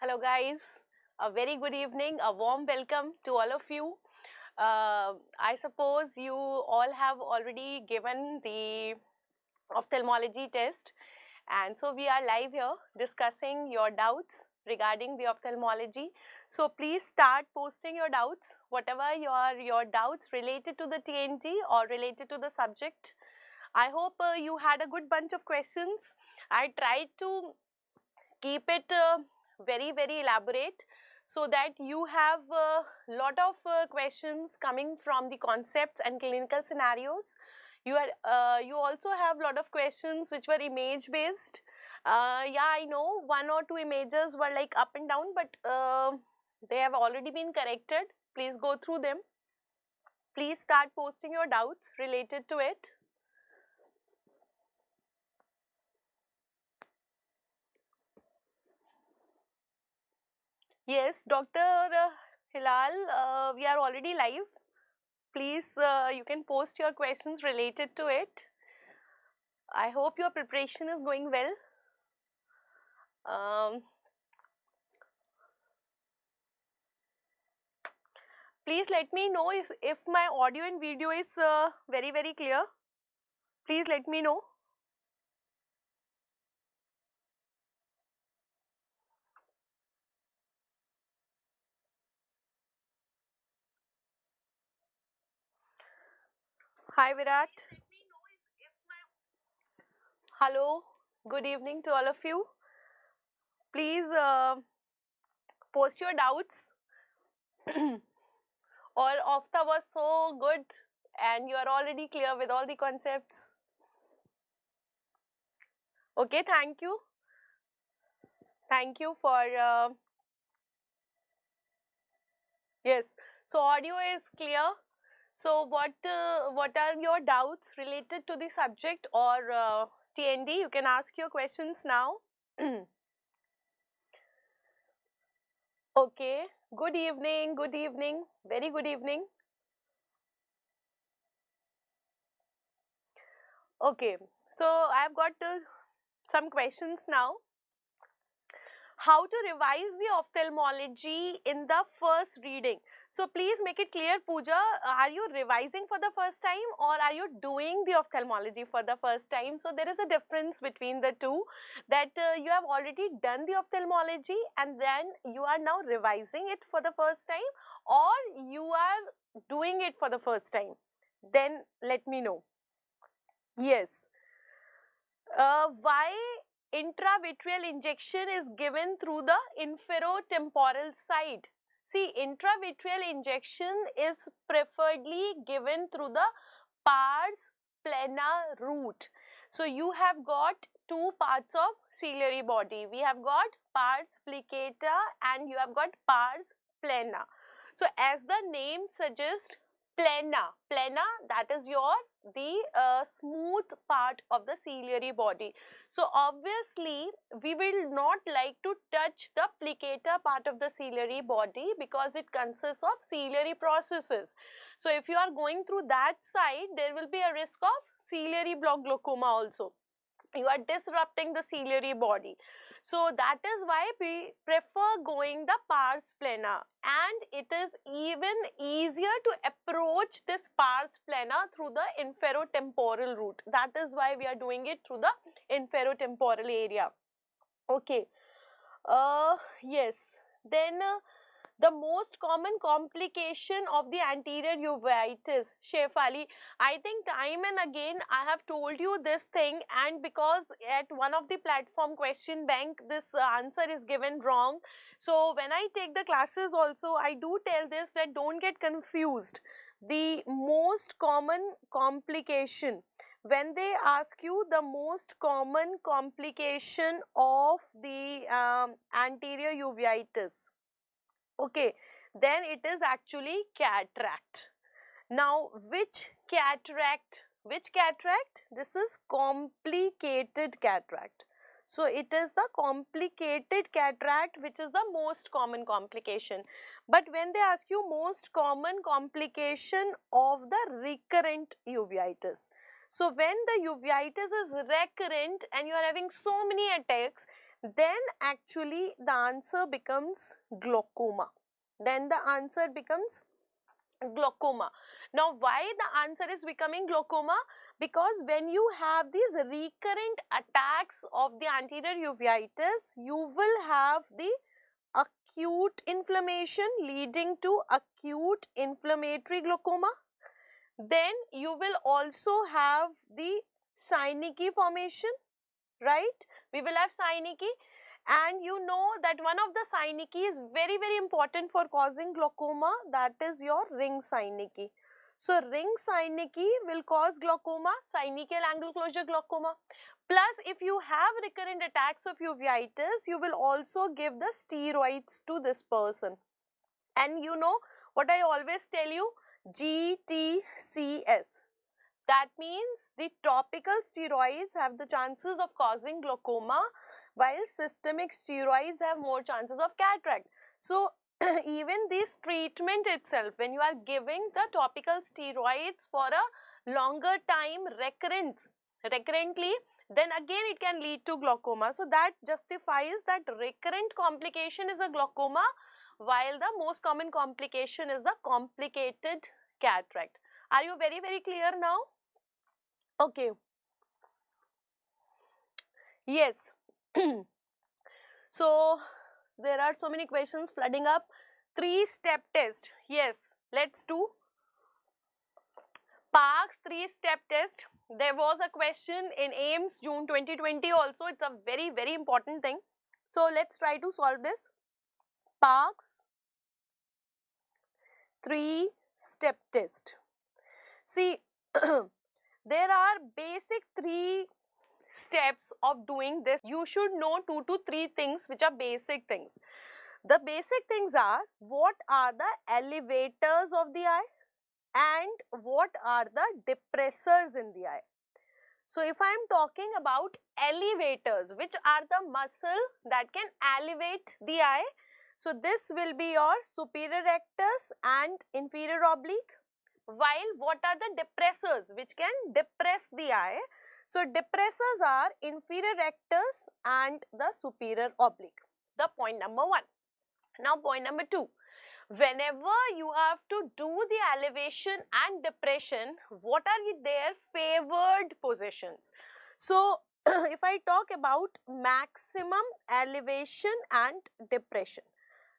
Hello guys, a very good evening, a warm welcome to all of you. I suppose you all have already given the ophthalmology test, and so we are live here discussing your doubts regarding the ophthalmology. So please start posting your doubts, whatever your doubts related to the T&D or related to the subject. I hope you had a good bunch of questions. I tried to keep it very elaborate so that you have a lot of questions coming from the concepts and clinical scenarios. You also have a lot of questions which were image based. Yeah, I know one or two images were like up and down, but they have already been corrected. Please go through them. Please start posting your doubts related to it. Yes, Dr. Hilal, we are already live. Please, you can post your questions related to it. I hope your preparation is going well. Please let me know if my audio and video is very clear. Please let me know. Hi Virat. Hello. Good evening to all of you. Please post your doubts. Or Ophtha was so good and you are already clear with all the concepts. Okay, thank you. Thank you for yes. So audio is clear. So what are your doubts related to the subject or T&D? You can ask your questions now. Okay. Good evening. Good evening. Very good evening. Okay. So I've got some questions now. How to revise the ophthalmology in the first reading? So please make it clear, Pooja, are you revising for the first time or are you doing the ophthalmology for the first time? So there is a difference between the two, that you have already done the ophthalmology and then you are now revising it for the first time, or you are doing it for the first time. Then let me know. Yes. Why intravitreal injection is given through the inferotemporal side? See, intravitreal injection is preferably given through the pars plana route. So you have got two parts of ciliary body. We have got pars plicata and you have got pars plana. So as the name suggests, plana, that is the smooth part of the ciliary body. So obviously we will not like to touch the plicata part of the ciliary body because it consists of ciliary processes. So if you are going through that side, there will be a risk of ciliary block glaucoma also. You are disrupting the ciliary body. So that is why we prefer going the pars plana, and it is even easier to approach this pars plana through the inferotemporal route. That is why we are doing it through the inferotemporal area. Okay. Yes. Then the most common complication of the anterior uveitis, Shefali. I think time and again I have told you this thing, and because at one of the platform question bank this answer is given wrong. So when I take the classes also, I do tell this, that don't get confused. The most common complication, when they ask you the most common complication of the anterior uveitis, okay, then it is actually cataract. Now which cataract? Which cataract? This is complicated cataract. So it is the complicated cataract which is the most common complication. But when they ask you most common complication of the recurrent uveitis, so when the uveitis is recurrent and you are having so many attacks, then actually the answer becomes glaucoma. Then the answer becomes glaucoma. Now, why the answer is becoming glaucoma? Because when you have these recurrent attacks of the anterior uveitis, you will have the acute inflammation leading to acute inflammatory glaucoma. Then you will also have the Synechiae formation, right? We will have Synechiae, and you know that one of the Synechiae is very, very important for causing glaucoma, that is your ring Synechiae. So, ring Synechiae will cause glaucoma, synechial angle closure glaucoma. Plus, if you have recurrent attacks of uveitis, you will also give the steroids to this person. And you know what I always tell you, GTCS. That means the topical steroids have the chances of causing glaucoma, while systemic steroids have more chances of cataract. So, even this treatment itself, when you are giving the topical steroids for a longer time recurrently, then again it can lead to glaucoma. So, that justifies that recurrent complication is a glaucoma, while the most common complication is the complicated cataract. Are you very, very clear now? Okay. Yes. So, there are so many questions flooding up. 3-step test. Yes, let's do Park's 3-step test. There was a question in AIMS June 2020 also. It's a very, very important thing. So, let's try to solve this. Park's 3-step test. See, there are basic 3 steps of doing this. You should know 2 to 3 things which are basic things. The basic things are, what are the elevators of the eye and what are the depressors in the eye. So, if I am talking about elevators, which are the muscle that can elevate the eye, so this will be your superior rectus and inferior oblique. While what are the depressors which can depress the eye? So, depressors are inferior rectus and the superior oblique. The point number 1. Now, point number 2. Whenever you have to do the elevation and depression, what are their favored positions? So, if I talk about maximum elevation and depression.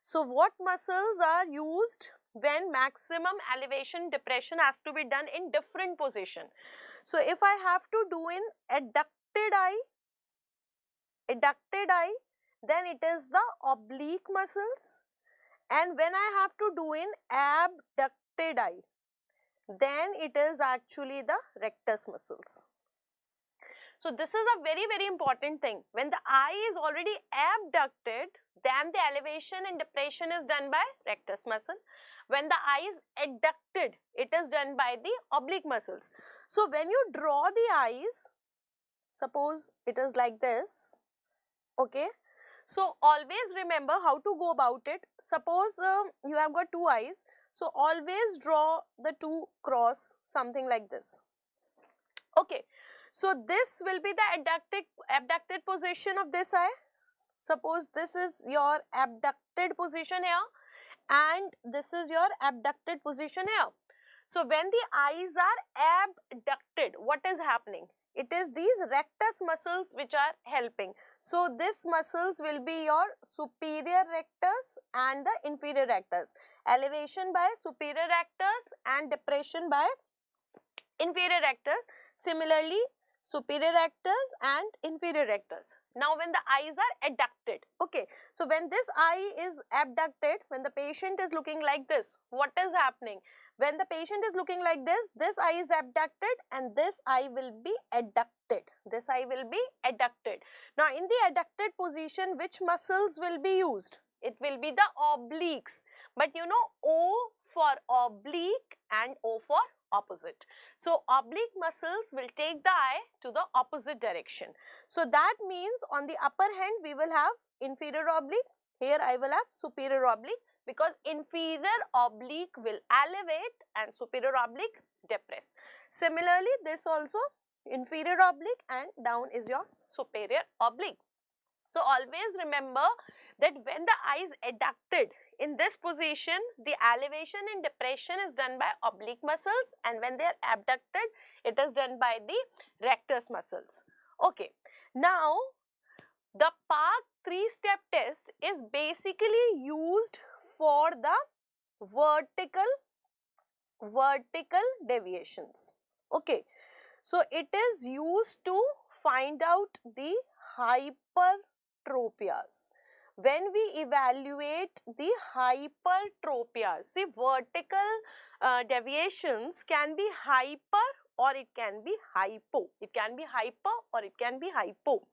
So, what muscles are used when maximum elevation depression has to be done in different position? So, if I have to do in adducted eye, then it is the oblique muscles, and when I have to do in abducted eye, then it is actually the rectus muscles. So, this is a very, very important thing. When the eye is already abducted, then the elevation and depression is done by rectus muscle. When the eye is adducted, it is done by the oblique muscles. So, when you draw the eyes, suppose it is like this, okay. So, always remember how to go about it. Suppose you have got 2 eyes. So, always draw the 2 cross, something like this, okay. So, this will be the abducted position of this eye. Suppose this is your abducted position here and this is your abducted position here. So, when the eyes are abducted, what is happening? It is these rectus muscles which are helping. So, this muscles will be your superior rectus and the inferior rectus. Elevation by superior rectus and depression by inferior rectus. Similarly, superior rectus and inferior rectus. Now, when the eyes are adducted, okay. So, when this eye is abducted, when the patient is looking like this, what is happening? When the patient is looking like this eye is abducted and this eye will be adducted. This eye will be adducted. Now, in the adducted position, which muscles will be used? It will be the obliques. But you know, O for oblique and O for opposite. So, oblique muscles will take the eye to the opposite direction. So, that means on the upper hand we will have inferior oblique, here I will have superior oblique, because inferior oblique will elevate and superior oblique depress. Similarly, this also inferior oblique and down is your superior oblique. So always remember that when the eye is adducted in this position, the elevation and depression is done by oblique muscles, and when they are abducted, it is done by the rectus muscles. Okay. Now, the Park 3-step test is basically used for the vertical deviations. Okay. So, it is used to find out the hypertropias. When we evaluate the hypertropias, see, vertical deviations can be hyper or it can be hypo. It can be hyper or it can be hypo.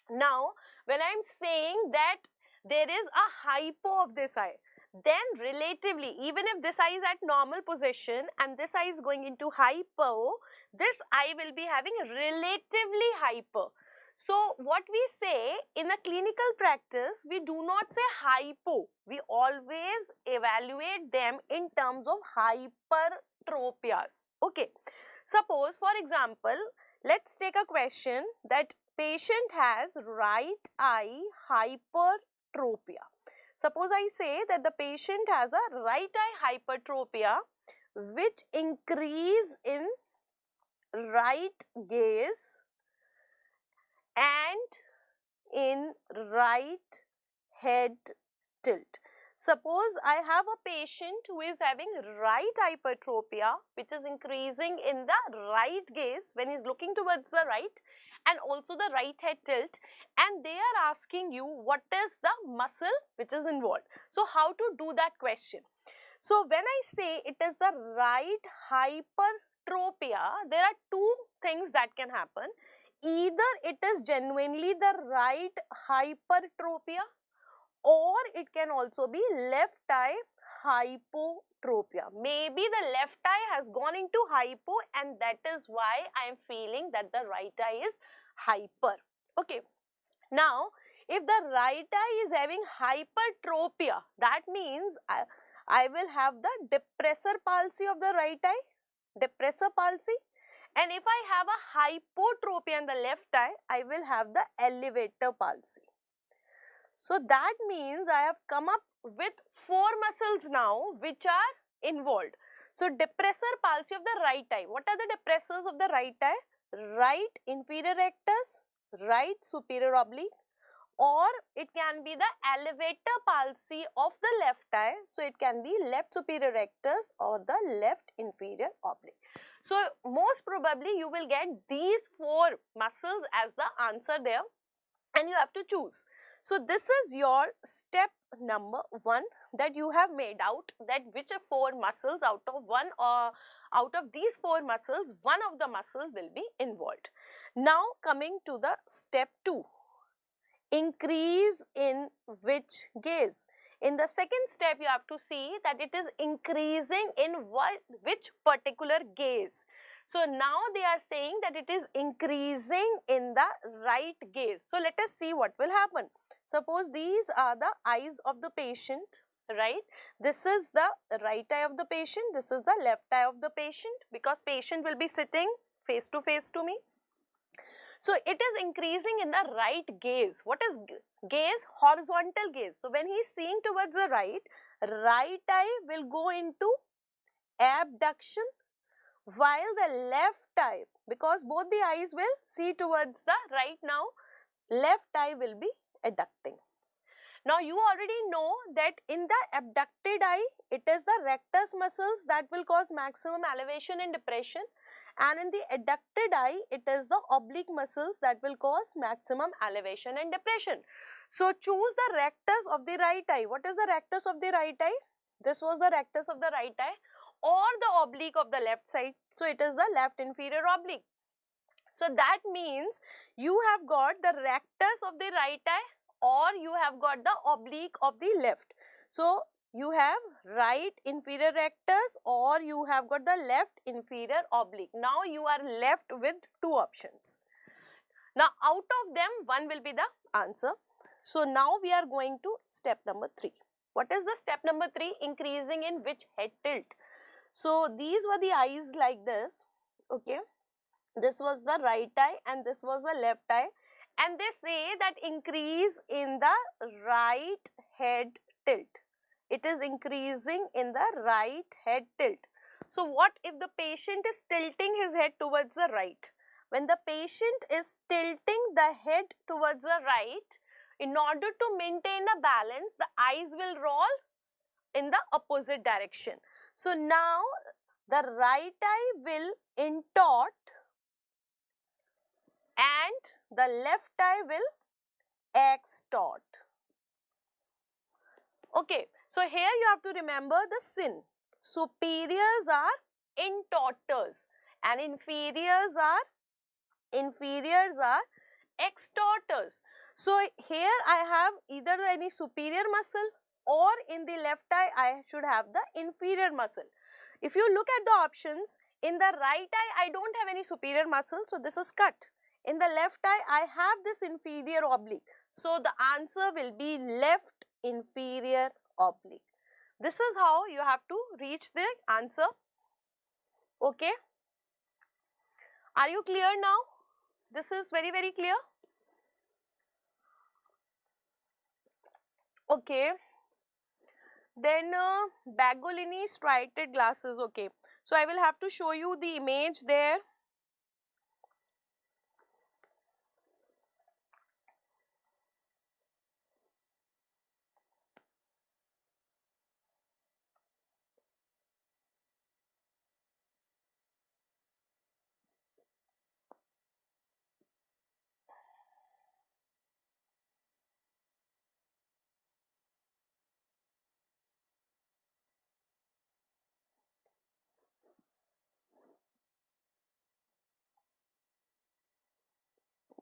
Now, when I am saying that there is a hypo of this eye, then relatively, even if this eye is at normal position and this eye is going into hypo, this eye will be having relatively hyper. So, what we say in a clinical practice, we do not say hypo. We always evaluate them in terms of hypertropias. Okay. Suppose, for example, let's take a question that patient has right eye hypertropia. Suppose I say that the patient has a right eye hypertropia which increase in right gaze and in right head tilt. Suppose I have a patient who is having right hypertropia which is increasing in the right gaze when he is looking towards the right, and also the right head tilt, and they are asking you what is the muscle which is involved. So, how to do that question? So, when I say it is the right hypertropia, there are two things that can happen. Either it is genuinely the right hypertropia, or it can also be left eye hypotropia. Maybe the left eye has gone into hypo, and that is why I am feeling that the right eye is hyper. Okay. Now, if the right eye is having hypertropia, that means I will have the depressor palsy of the right eye, depressor palsy. And if I have a hypotropia in the left eye, I will have the elevator palsy. So, that means I have come up with 4 muscles now which are involved. So, depressor palsy of the right eye. What are the depressors of the right eye? Right inferior rectus, right superior oblique, or it can be the elevator palsy of the left eye. So, it can be left superior rectus or the left inferior oblique. So, most probably you will get these 4 muscles as the answer there, and you have to choose. So, this is your step number 1, that you have made out that which are 4 muscles out of these 4 muscles, one of the muscles will be involved. Now, coming to the step 2, increase in which gaze? In the second step, you have to see that it is increasing in which particular gaze. So, now they are saying that it is increasing in the right gaze. So, let us see what will happen. Suppose these are the eyes of the patient, right? This is the right eye of the patient, this is the left eye of the patient, because patient will be sitting face to face to me. So, it is increasing in the right gaze. What is gaze? Horizontal gaze. So, when he is seeing towards the right eye will go into abduction, while the left eye, because both the eyes will see towards the right now, left eye will be adducting. Now, you already know that in the abducted eye, it is the rectus muscles that will cause maximum elevation and depression, and in the adducted eye, it is the oblique muscles that will cause maximum elevation and depression. So, choose the rectus of the right eye. What is the rectus of the right eye? This was the rectus of the right eye, or the oblique of the left side. So, it is the left inferior oblique. So, that means you have got the rectus of the right eye, or you have got the oblique of the left. So, you have right inferior rectus, or you have got the left inferior oblique. Now, you are left with 2 options. Now, out of them, one will be the answer. So, now we are going to step number 3. What is the step number 3? Increasing in which head tilt? So, these were the eyes like this, okay. This was the right eye and this was the left eye, and they say that increase in the right head tilt. It is increasing in the right head tilt. So what if the patient is tilting his head towards the right? When the patient is tilting the head towards the right, in order to maintain a balance, the eyes will roll in the opposite direction. So now the right eye will intort and the left eye will extort. Okay, so here you have to remember the sin. Superiors are intorters and inferiors are extorters. So here I have either any superior muscle, or in the left eye I should have the inferior muscle. If you look at the options, in the right eye I don't have any superior muscle, so this is cut. In the left eye I have this inferior oblique, so the answer will be left inferior oblique. This is how you have to reach the answer. Okay, are you clear now? This is very clear. Okay, then Bagolini striated glasses. Okay, so I will have to show you the image there.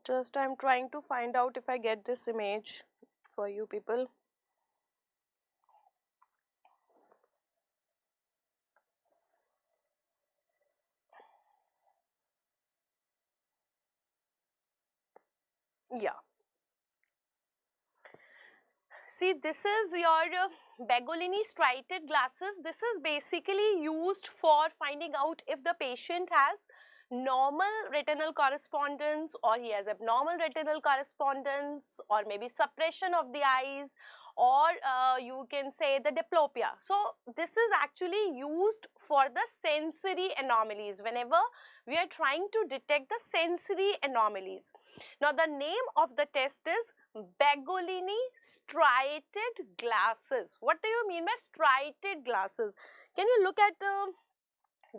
Just I am trying to find out if I get this image for you people. Yeah. See, this is your Bagolini striated glasses. This is basically used for finding out if the patient has normal retinal correspondence or he has abnormal retinal correspondence, or maybe suppression of the eyes, or you can say the diplopia. So this is actually used for the sensory anomalies whenever we are trying to detect the sensory anomalies. Now the name of the test is Bagolini striated glasses. What do you mean by striated glasses? Can you look at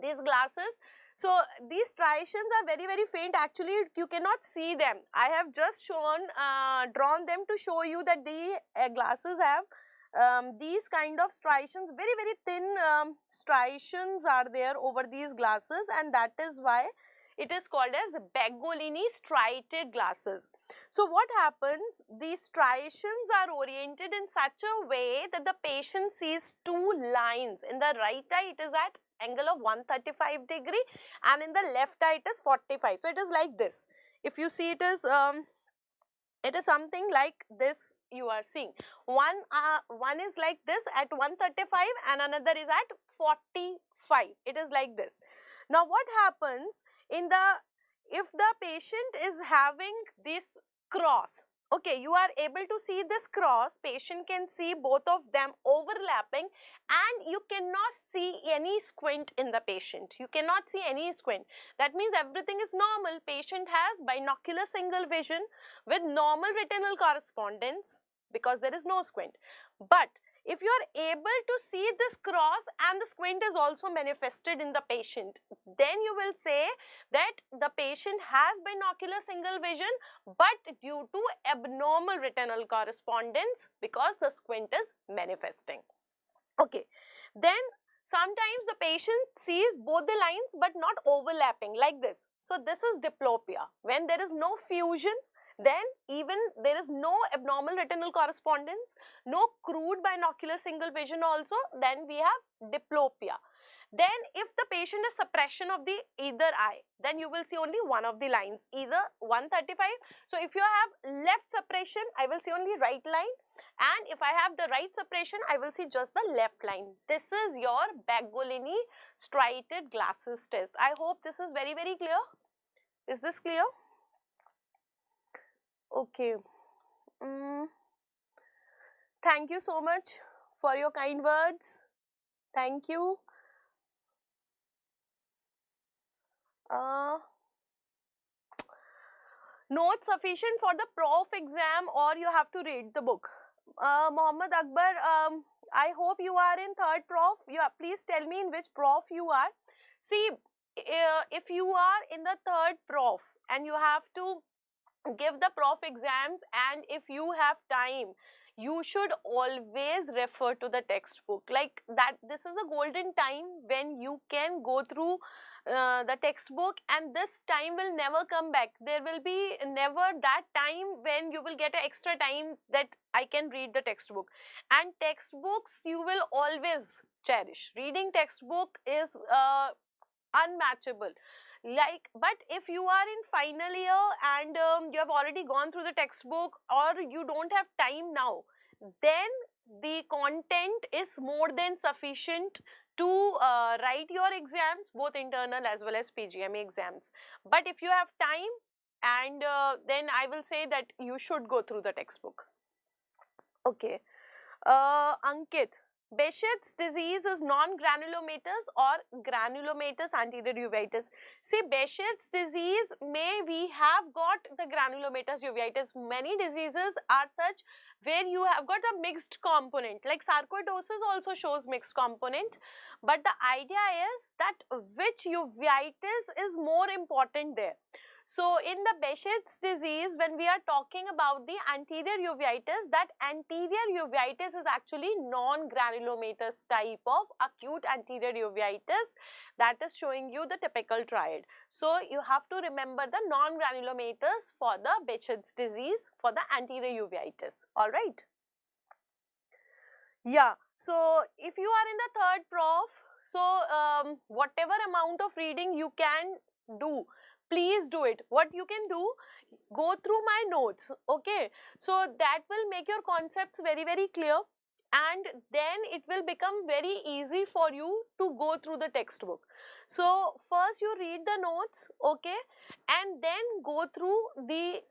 these glasses? So these striations are very faint. Actually, you cannot see them. I have just drawn them to show you that the glasses have these kind of striations, very thin striations are there over these glasses, and that is why it is called as Bagolini striated glasses. So what happens? These striations are oriented in such a way that the patient sees two lines. In the right eye it is at angle of 135 degree and in the left eye it is 45. So it is like this. If you see, it is something like this you are seeing. One is like this at 135 and another is at 45. It is like this. Now what happens if the patient is having this cross? Okay, you are able to see this cross, patient can see both of them overlapping, and you cannot see any squint in the patient. You cannot see any squint. That means everything is normal. Patient has binocular single vision with normal retinal correspondence because there is no squint. But if you are able to see this cross and the squint is also manifested in the patient, then you will say that the patient has binocular single vision but due to abnormal retinal correspondence because the squint is manifesting. Okay, then sometimes the patient sees both the lines but not overlapping like this. So this is diplopia. When there is no fusion, then even there is no abnormal retinal correspondence, no crude binocular single vision also, then we have diplopia. Then if the patient has suppression of the either eye, then you will see only one of the lines, either 135. So if you have left suppression, I will see only right line, and if I have the right suppression, I will see just the left line. This is your Bagolini striated glasses test. I hope this is very clear. Is this clear? Okay. Thank you so much for your kind words. Thank you. Not sufficient for the prof exam, or you have to read the book. Mohammad Akbar, I hope you are in third prof. Please tell me in which prof you are. See, if you are in the third prof and you have to give the prof exams, and if you have time, you should always refer to the textbook. Like that, this is a golden time when you can go through the textbook, and this time will never come back. There will be never that time when you will get an extra time that I can read the textbook. And textbooks you will always cherish. Reading textbook is unmatchable. Like, but if you are in final year and you have already gone through the textbook, or you don't have time now, then the content is more than sufficient to write your exams, both internal as well as PGME exams. But if you have time, and then I will say that you should go through the textbook. Okay. Ankit, Behçet's disease is non-granulomatous or granulomatous anterior uveitis. See, Behçet's disease, we have got the granulomatous uveitis. Many diseases are such where you have got a mixed component, like sarcoidosis also shows mixed component. But the idea is that which uveitis is more important there. So, in the Behçet's disease, when we are talking about the anterior uveitis, that anterior uveitis is actually non-granulomatous type of acute anterior uveitis that is showing you the typical triad. So, you have to remember the non-granulomatous for the Behçet's disease for the anterior uveitis. All right. Yeah. So, if you are in the third prof, so whatever amount of reading you can do, please do it. What you can do, go through my notes, okay? So that will make your concepts very, very clear, and then it will become very easy for you to go through the textbook. So first you read the notes, okay, and then go through the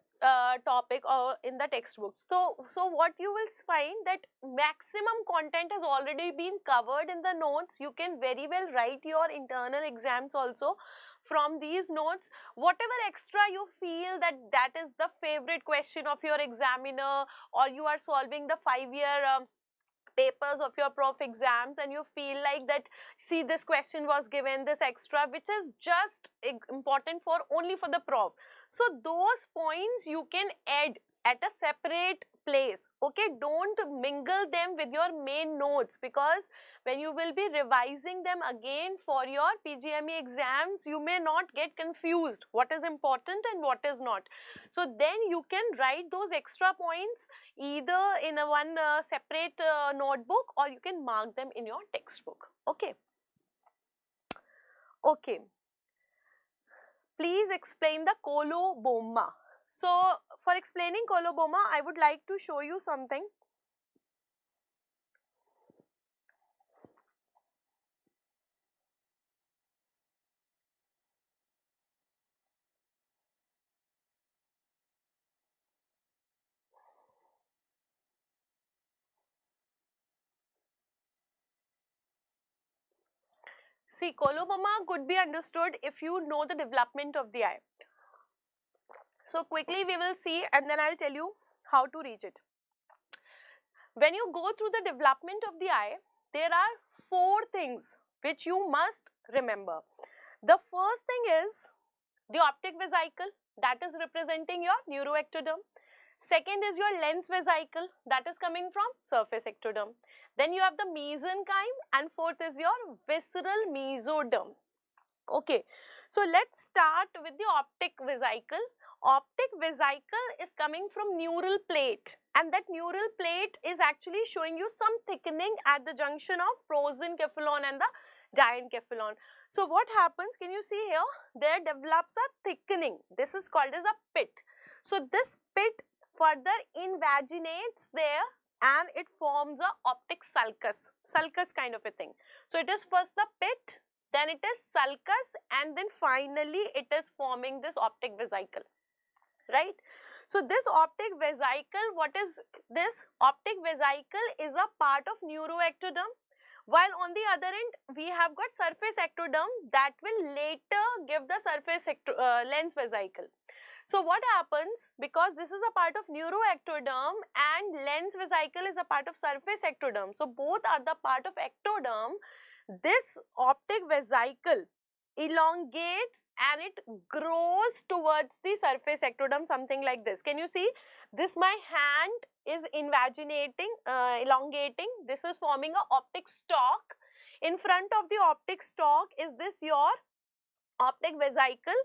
topic or in the textbooks. So what you will find that maximum content has already been covered in the notes. You can very well write your internal exams also from these notes. Whatever extra you feel that is the favorite question of your examiner, or you are solving the 5-year papers of your prof exams and you feel like that, see, this question was given, this extra which is just important for only for the prof. So those points you can add at a separate place, okay? Don't mingle them with your main notes, because when you will be revising them again for your PGME exams, you may not get confused what is important and what is not. So then you can write those extra points either in a one separate notebook, or you can mark them in your textbook, okay? Okay. Please explain the coloboma. So, for explaining coloboma, I would like to show you something. See, coloboma could be understood if you know the development of the eye. So, quickly we will see, and then I will tell you how to reach it. When you go through the development of the eye, there are 4 things which you must remember. The first thing is the optic vesicle, that is representing your neuroectoderm. Second is your lens vesicle, that is coming from surface ectoderm. Then you have the mesenchyme, and fourth is your visceral mesoderm. Okay, so let's start with the optic vesicle. Optic vesicle is coming from neural plate, and that neural plate is actually showing you some thickening at the junction of prosencephalon and the diencephalon. So what happens, can you see here, there develops a thickening. This is called as a pit. So this pit further invaginates there, and it forms a optic sulcus kind of a thing. So it is first the pit, then it is sulcus, and then finally it is forming this optic vesicle. right? So this optic vesicle, what is this? Optic vesicle is a part of neuroectoderm, while on the other end we have got surface ectoderm that will later give the surface lens vesicle. So what happens, because this is a part of neuroectoderm and lens vesicle is a part of surface ectoderm, so both are the part of ectoderm, this optic vesicle elongates and it grows towards the surface ectoderm, something like this. Can you see? This my hand is invaginating, elongating. This is forming a optic stalk. In front of the optic stalk is this your optic vesicle,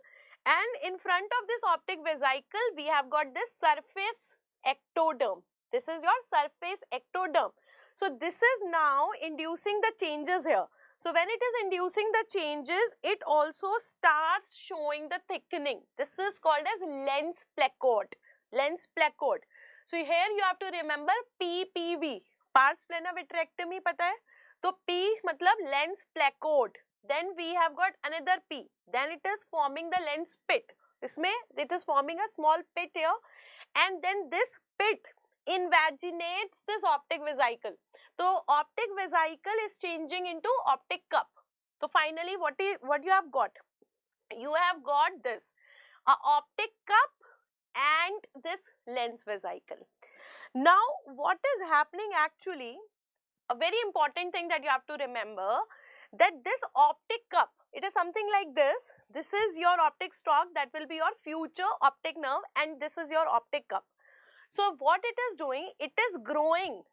and in front of this optic vesicle we have got this surface ectoderm. This is your surface ectoderm. So this is now inducing the changes here. So when it is inducing the changes, it also starts showing the thickening. This is called as lens placode. Lens placode. So here you have to remember PPV, pars plana vitrectomy, pata hai? So P matlab lens placode. Then we have got another P. Then it is forming the lens pit. Isme it is forming a small pit here, and then this pit invaginates this optic vesicle. So optic vesicle is changing into optic cup. So finally, what you have got? You have got this optic cup and this lens vesicle. Now, what is happening actually? A very important thing that you have to remember, that this optic cup, it is something like this. This is your optic stalk, that will be your future optic nerve, and this is your optic cup. So what it is doing, it is growing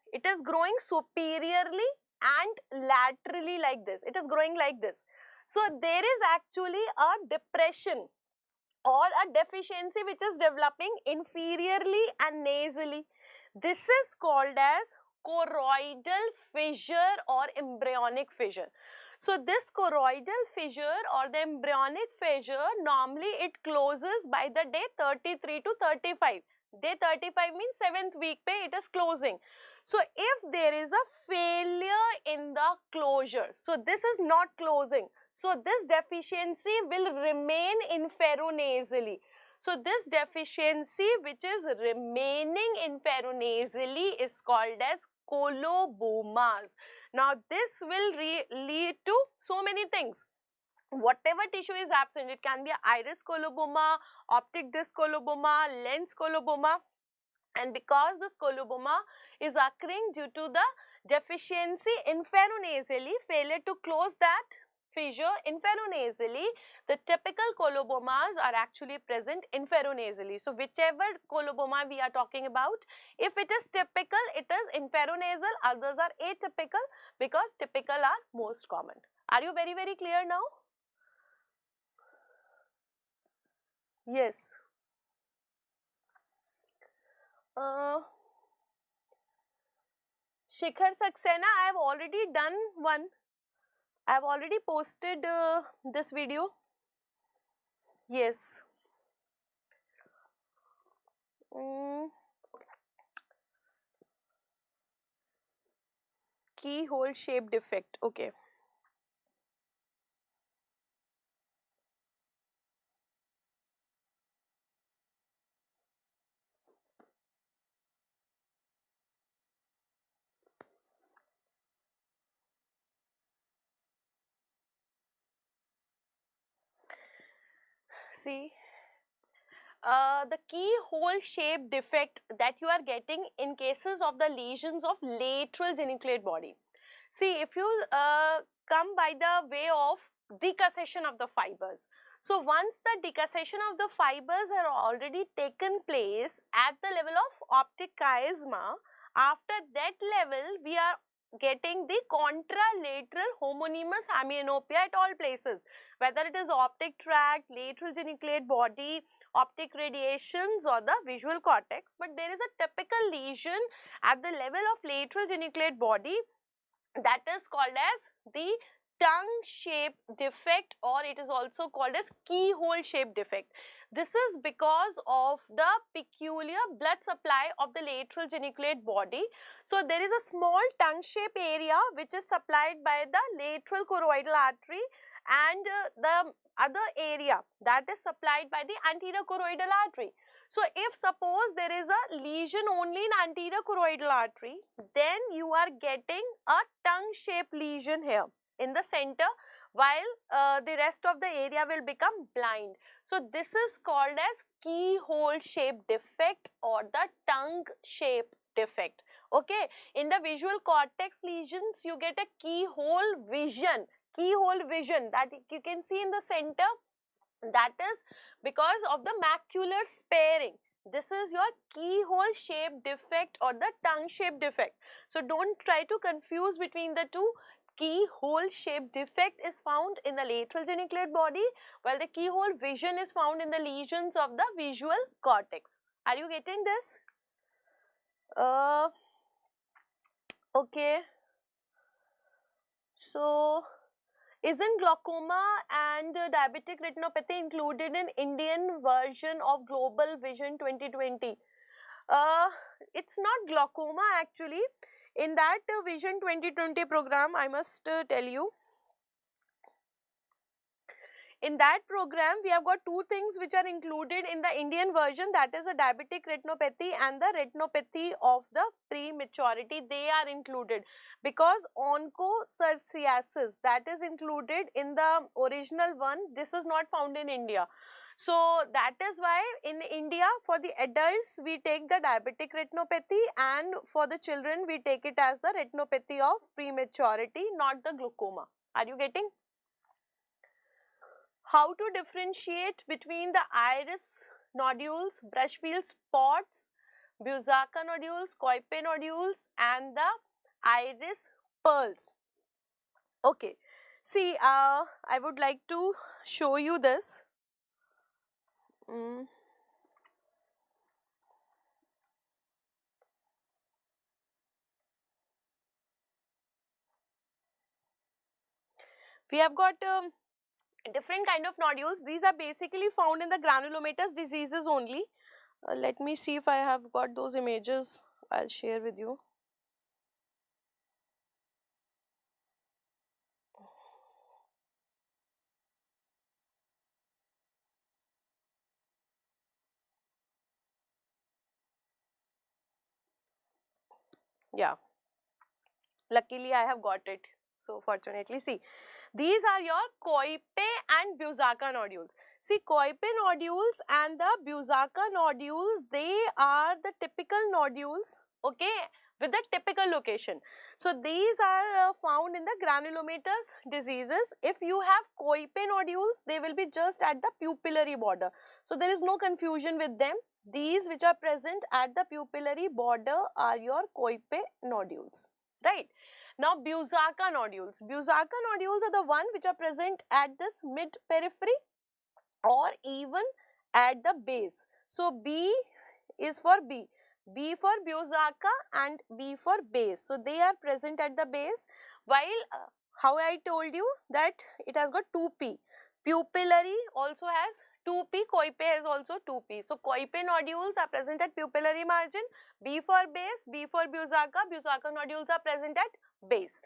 superiorly and laterally like this. It is growing like this. So there is actually a depression or a deficiency which is developing inferiorly and nasally. This is called as choroidal fissure or embryonic fissure. So this choroidal fissure or the embryonic fissure, normally it closes by the day 33 to 35. Day 35 means 7th week pe it is closing. So if there is a failure in the closure, so this is not closing, so this deficiency will remain inferonasally. So this deficiency which is remaining inferonasally is called as colobomas. Now this will lead to so many things. Whatever tissue is absent, it can be iris coloboma, optic disc coloboma, lens coloboma, and because this coloboma is occurring due to the deficiency inferonasally, failure to close that fissure inferonasally, the typical colobomas are actually present inferonasally. So whichever coloboma we are talking about, if it is typical, it is inferonasal, others are atypical, because typical are most common. Are you very clear now? Yes. Shikhar Saxena, I have already done one. I have already posted this video. Yes. Keyhole shape defect. Okay. See, the keyhole shape defect that you are getting in cases of the lesions of lateral geniculate body. See, if you come by the way of decussation of the fibers. So once the decussation of the fibers are already taken place at the level of optic chiasma, after that level we are getting the contralateral homonymous hemianopia at all places, whether it is optic tract, lateral geniculate body, optic radiations or the visual cortex. But there is a typical lesion at the level of lateral geniculate body, that is called as the tongue shape defect, or it is also called as keyhole shape defect. This is because of the peculiar blood supply of the lateral geniculate body. So there is a small tongue shape area which is supplied by the lateral choroidal artery, and the other area that is supplied by the anterior choroidal artery. So if suppose there is a lesion only in anterior choroidal artery, then you are getting a tongue shaped lesion here in the center, while the rest of the area will become blind. So this is called as keyhole shaped defect or the tongue shaped defect. Okay, in the visual cortex lesions you get a keyhole vision that you can see in the center. That is because of the macular sparing. This is your keyhole shaped defect or the tongue shaped defect. So don't try to confuse between the two. Keyhole shaped defect is found in the lateral geniculate body, while the keyhole vision is found in the lesions of the visual cortex. Are you getting this? Okay. So isn't glaucoma and diabetic retinopathy included in Indian version of Global Vision 2020? It's not glaucoma actually. In that Vision 2020 program, I must tell you, in that program we have got two things which are included in the Indian version, that is a diabetic retinopathy and the retinopathy of the prematurity. They are included because onchocerciasis, that is included in the original one. This is not found in India. So that is why in India for the adults we take the diabetic retinopathy, and for the children we take it as the retinopathy of prematurity, not the glaucoma. Are you getting? How to differentiate between the iris nodules, brush field spots, Buzzaka nodules, Coipe nodules and the iris pearls. Okay, see, I would like to show you this. We have got different kind of nodules. These are basically found in the granulomatous diseases only. Let me see if I have got those images. I'll share with you. Yeah, luckily I have got it. So fortunately, see, these are your Coipe and Buzzaka nodules. See, Coipe nodules and the Buzzaka nodules, they are the typical nodules, okay, with the typical location. So these are found in the granulomatous diseases. If you have Coipe nodules, they will be just at the pupillary border. So there is no confusion with them. These which are present at the pupillary border are your Coipe nodules, right? Now, Buzzaka nodules. Buzzaka nodules are the one which are present at this mid periphery or even at the base. So, B is for B. B for Buzzaka and B for base. So, they are present at the base, while how I told you that it has got 2P. Pupillary also has 2P, Coipe has also 2P. So, Coipe nodules are present at pupillary margin, B for base, B for Buzzaka, Buzzaka nodules are present at base.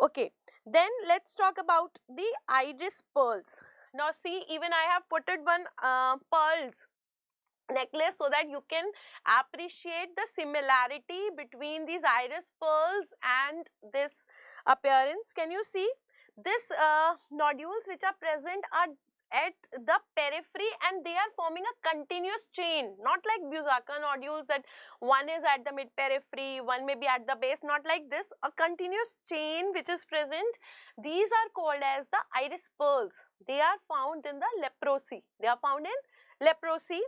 Okay, then let's talk about the iris pearls. Now see, even I have put it one pearls necklace so that you can appreciate the similarity between these iris pearls and this appearance. Can you see this nodules which are present are at the periphery and they are forming a continuous chain, not like Buzzaka nodules that one is at the mid periphery, one may be at the base, not like this, a continuous chain which is present. These are called as the iris pearls. They are found in the leprosy. They are found in leprosy.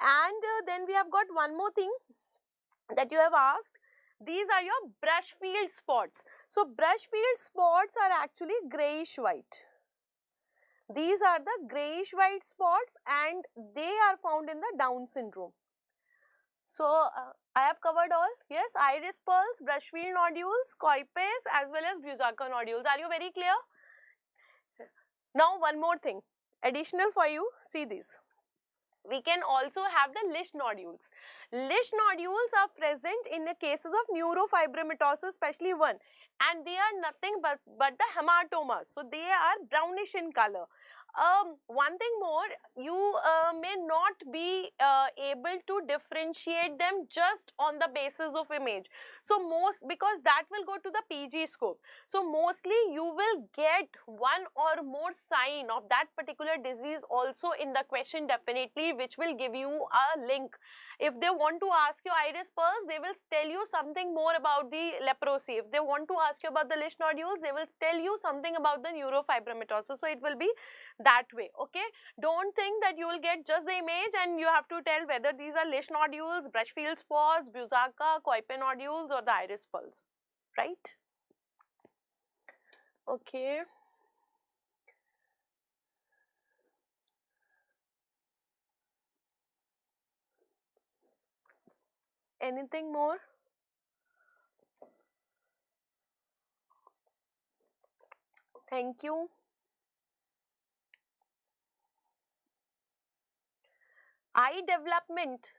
And then we have got one more thing that you have asked. These are your brush field spots. So brush field spots are actually greyish white. These are the greyish white spots and they are found in the Down syndrome. So I have covered all. Yes, iris pearls, brush field nodules, Coipes as well as Buzzaka nodules. Are you very clear? Now one more thing additional for you. See this. We can also have the Lish nodules. Lish nodules are present in the cases of neurofibromatosis, especially one, and they are nothing but the hematomas. So they are brownish in color. one thing more, you may not be able to differentiate them just on the basis of image. So because that will go to the PG scope. So mostly you will get one or more sign of that particular disease also in the question definitely, which will give you a link. If they want to ask you iris pearls, they will tell you something more about the leprosy. If they want to ask you about the Lish nodules, they will tell you something about the neurofibromatosis. So it will be that way, okay? Don't think that you will get just the image and you have to tell whether these are Lish nodules, brushfield spots, Busaka, Kuiper nodules or the iris pearls, right? Okay. Anything more? Thank you. Eye development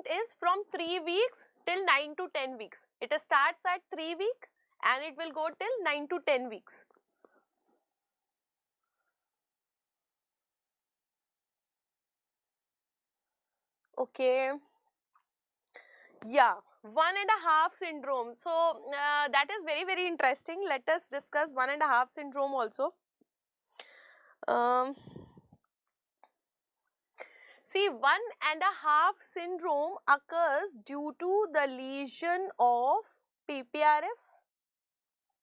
is from 3 weeks till 9 to 10 weeks. It starts at 3 weeks and it will go till 9 to 10 weeks. Okay. Yeah, 1.5 syndrome. So that is very, very interesting. Let us discuss 1.5 syndrome also. See, 1.5 syndrome occurs due to the lesion of PPRF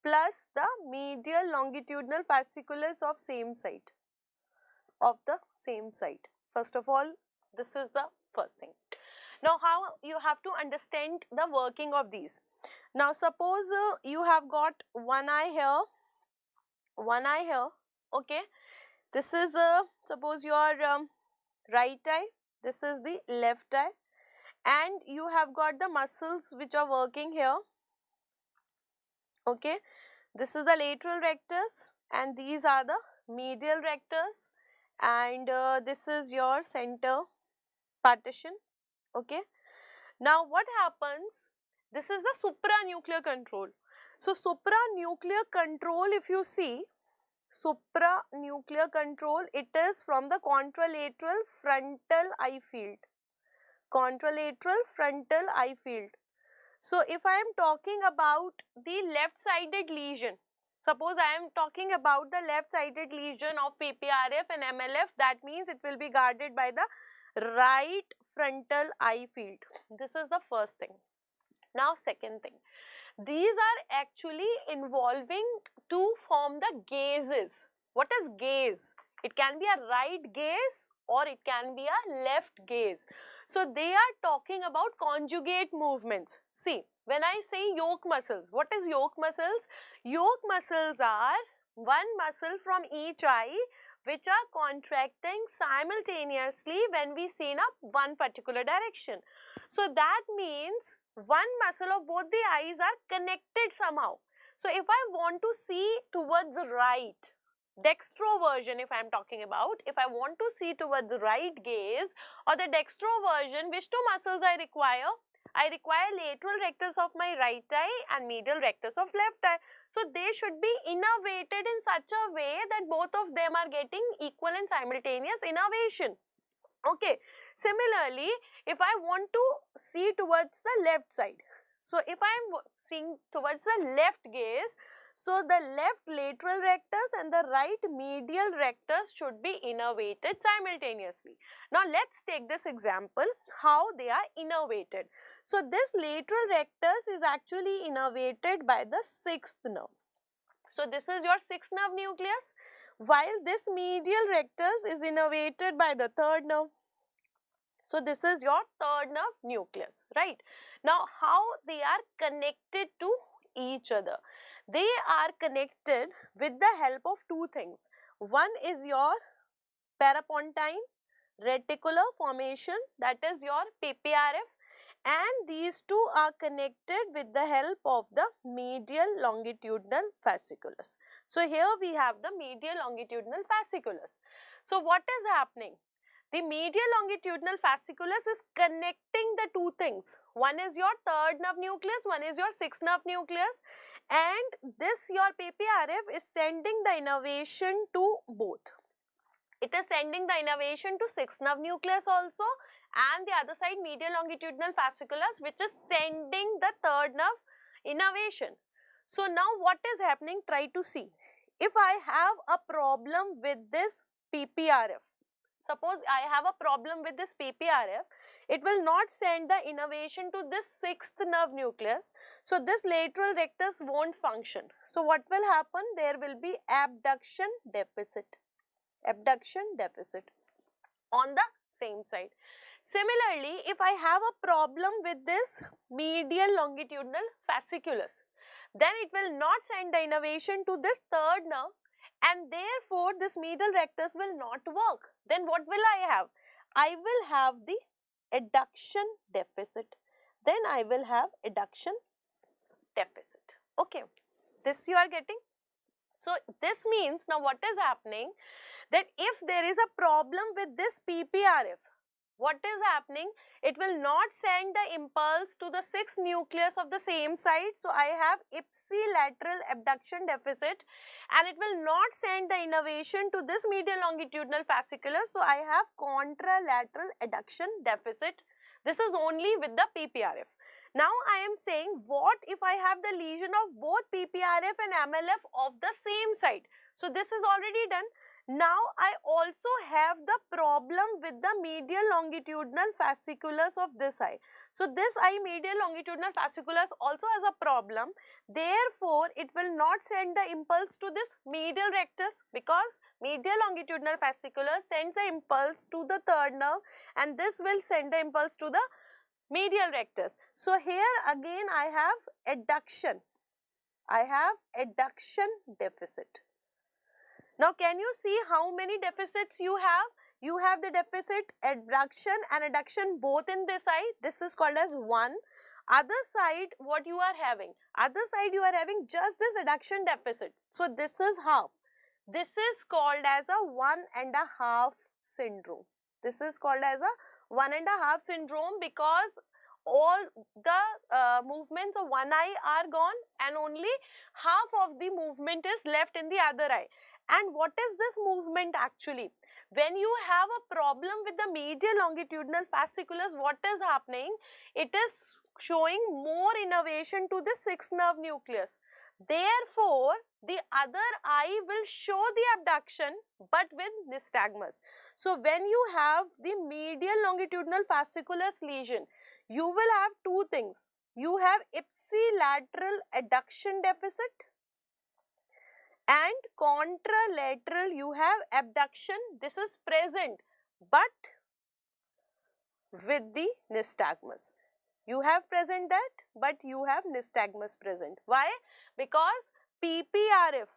plus the medial longitudinal fasciculus of same site. First of all, this is the first thing. Now, how you have to understand the working of these. Now, suppose you have got one eye here, okay. This is suppose your right eye, this is the left eye, and you have got the muscles which are working here, okay. This is the lateral rectus and these are the medial rectus, and this is your center partition, okay. Now what happens, this is the supranuclear control. So supranuclear control, if you see, supranuclear control, it is from the contralateral frontal eye field. Contralateral frontal eye field. So if I am talking about the left sided lesion, suppose I am talking about the left sided lesion of PPRF and MLF, that means it will be guarded by the right frontal eye field. This is the first thing. Now second thing, these are actually involving to form the gazes. What is gaze? It can be a right gaze or it can be a left gaze. So they are talking about conjugate movements. See, when I say yoke muscles, what is yoke muscles? Yoke muscles are one muscle from each eye which are contracting simultaneously when we see in a one particular direction. So that means one muscle of both the eyes are connected somehow. So if I want to see towards the right, dextroversion if I am talking about, if I want to see towards the right gaze or the dextroversion, which two muscles I require? I require lateral rectus of my right eye and medial rectus of left eye. So they should be innervated in such a way that both of them are getting equal and simultaneous innervation. Okay, similarly, if I want to see towards the left side, so if I am seeing towards the left gaze, so the left lateral rectus and the right medial rectus should be innervated simultaneously. Now, let's take this example, how they are innervated. So, this lateral rectus is actually innervated by the 6th nerve. So, this is your 6th nerve nucleus, while this medial rectus is innervated by the 3rd nerve. So, this is your 3rd nerve nucleus, right? Now, how they are connected to each other? They are connected with the help of two things. One is your parapontine reticular formation, that is your PPRF, and these two are connected with the help of the medial longitudinal fasciculus. So, here we have the medial longitudinal fasciculus. So, what is happening? The medial longitudinal fasciculus is connected connecting the two things. One is your third nerve nucleus, one is your sixth nerve nucleus, and this your PPRF is sending the innervation to both. It is sending the innervation to sixth nerve nucleus also, and the other side medial longitudinal fasciculus, which is sending the third nerve innervation. So now what is happening? Try to see. If I have a problem with this PPRF, suppose I have a problem with this PPRF, it will not send the innervation to this sixth nerve nucleus. So this lateral rectus won't function. So what will happen? There will be abduction deficit. Abduction deficit on the same side. Similarly, if I have a problem with this medial longitudinal fasciculus, then it will not send the innervation to this third nerve, and therefore this medial rectus will not work. Then what will I have? I will have the adduction deficit. Then I will have adduction deficit. Okay, this you are getting? So this means now what is happening, that if there is a problem with this PPRF, what is happening? It will not send the impulse to the sixth nucleus of the same side. So I have ipsilateral abduction deficit, and it will not send the innervation to this medial longitudinal fasciculus. So I have contralateral adduction deficit. This is only with the PPRF. Now I am saying, what if I have the lesion of both PPRF and MLF of the same side? So this is already done. Now I also have the problem with the medial longitudinal fasciculus of this eye. So this eye medial longitudinal fasciculus also has a problem. Therefore, it will not send the impulse to this medial rectus, because medial longitudinal fasciculus sends the impulse to the third nerve, and this will send the impulse to the medial rectus. So here again I have adduction. I have adduction deficit. Now can you see how many deficits you have? You have the deficit adduction and adduction both in this eye. This is called as 1. Other side, what you are having? Other side you are having just this adduction deficit. So this is half. This is called as a 1.5 syndrome. This is called as a 1.5 syndrome, because all the movements of one eye are gone and only half of the movement is left in the other eye. And what is this movement actually? When you have a problem with the medial longitudinal fasciculus, what is happening? It is showing more innervation to the sixth nerve nucleus. Therefore, the other eye will show the abduction but with nystagmus. So when you have the medial longitudinal fasciculus lesion, you will have two things. You have ipsilateral adduction deficit, and contralateral you have abduction. This is present but with the nystagmus. You have present that, but you have nystagmus present. Why? Because PPRF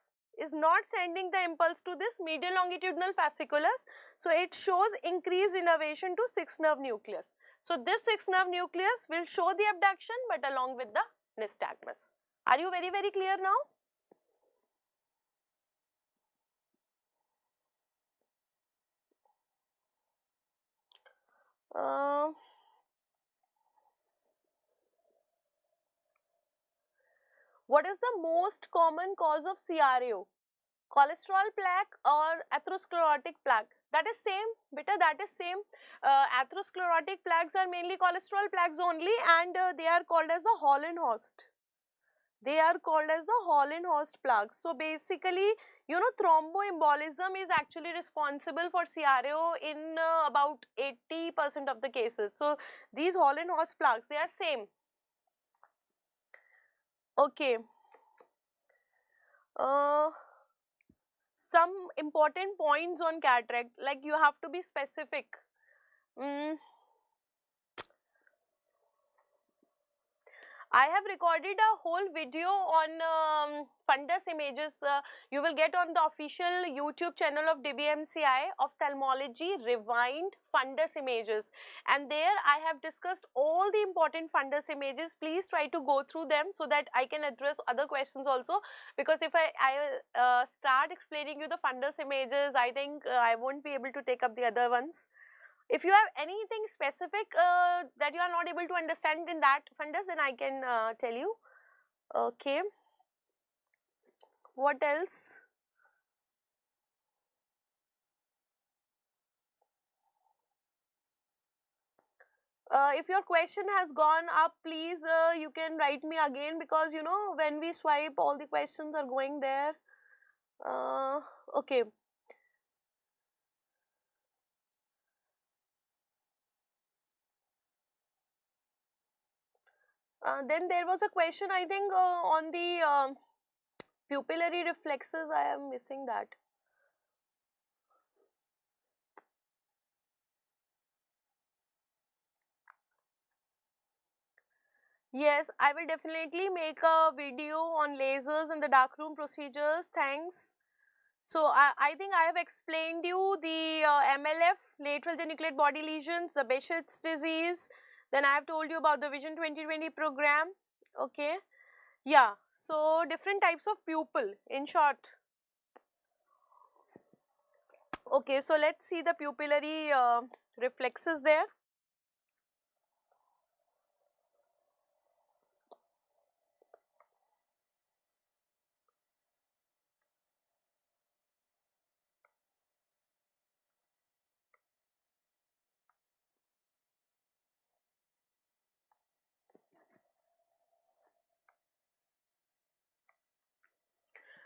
is not sending the impulse to this medial longitudinal fasciculus. So it shows increased innervation to sixth nerve nucleus. So this sixth nerve nucleus will show the abduction but along with the nystagmus. Are you very clear now? What is the most common cause of CRAO? Cholesterol plaque or atherosclerotic plaque? That is same, beta, that is same. Atherosclerotic plaques are mainly cholesterol plaques only, and they are called as the Hollenhorst. They are called as the Hollenhorst plaques. So basically, you know, thromboembolism is actually responsible for CRAO in about 80% of the cases. So these Hollenhorst plaques, they are same. Okay. Some important points on cataract, like you have to be specific. I have recorded a whole video on fundus images. You will get on the official YouTube channel of DBMCI, Ophthalmology Rewind Fundus Images, and there I have discussed all the important fundus images. Please try to go through them so that I can address other questions also, because if I start explaining you the fundus images, I think I won't be able to take up the other ones. If you have anything specific that you are not able to understand in that fundus, then I can tell you. Okay. What else? If your question has gone up, please you can write me again, because you know when we swipe, all the questions are going there. Okay. Then there was a question, I think, on the pupillary reflexes. I am missing that. Yes, I will definitely make a video on lasers and the darkroom procedures. Thanks. So, I think I have explained you the MLF, lateral geniculate body lesions, the Behçet's disease. Then I have told you about the Vision 2020 program. Okay. Yeah. So, different types of pupil in short. Okay. So, let's see the pupillary reflexes there.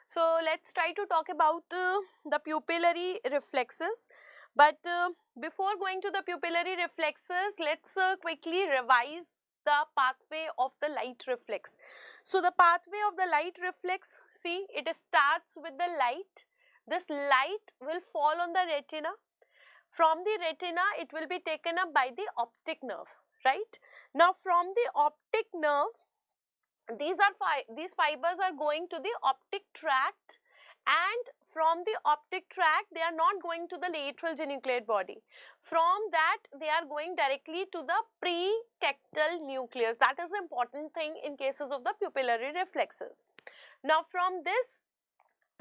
So, let's try to talk about the pupillary reflexes. But before going to the pupillary reflexes, let's quickly revise the pathway of the light reflex. So, the pathway of the light reflex, see, it starts with the light. This light will fall on the retina. From the retina, it will be taken up by the optic nerve, right? Now, from the optic nerve, these fibers are going to the optic tract, and from the optic tract they are not going to the lateral geniculate body. From that they are going directly to the pretectal nucleus. That is the important thing in cases of the pupillary reflexes. Now, from this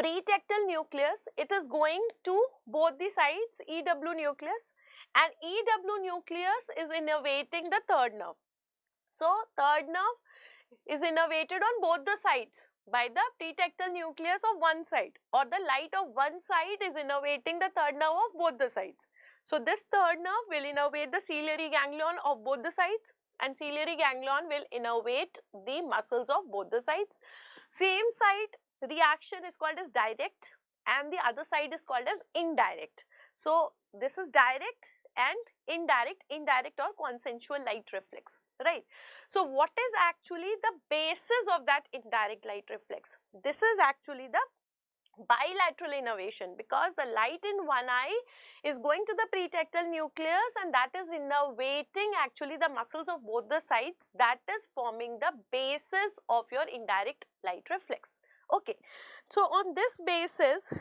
pretectal nucleus, it is going to both the sides, EW nucleus, and EW nucleus is innervating the third nerve. So, third nerve is innervated on both the sides by the pretectal nucleus of one side, or the light of one side is innervating the third nerve of both the sides. So, this third nerve will innervate the ciliary ganglion of both the sides, and ciliary ganglion will innervate the muscles of both the sides. Same side reaction is called as direct, and the other side is called as indirect. So, this is direct and indirect or consensual light reflex, right? So, what is actually the basis of that indirect light reflex? This is actually the bilateral innervation, because the light in one eye is going to the pretectal nucleus, and that is innervating actually the muscles of both the sides. That is forming the basis of your indirect light reflex. Okay. So, on this basis,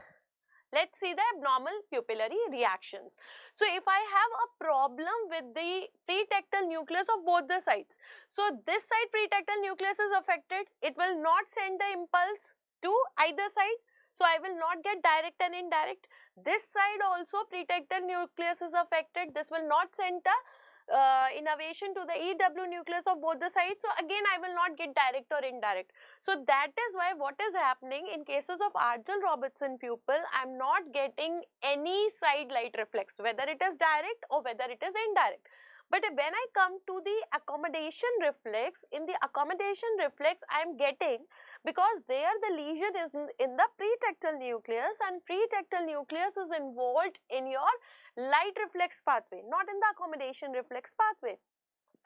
let's see the abnormal pupillary reactions. So, if I have a problem with the pretectal nucleus of both the sides, so this side pretectal nucleus is affected, it will not send the impulse to either side. So, I will not get direct and indirect. This side also pretectal nucleus is affected, this will not send the innervation to the EW nucleus of both the sides. So, again I will not get direct or indirect. So, that is why what is happening in cases of Argyll-Robertson pupil, I am not getting any side light reflex, whether it is direct or whether it is indirect. But when I come to the accommodation reflex, in the accommodation reflex I am getting, because there the lesion is in the pretectal nucleus, and pretectal nucleus is involved in your light reflex pathway, not in the accommodation reflex pathway.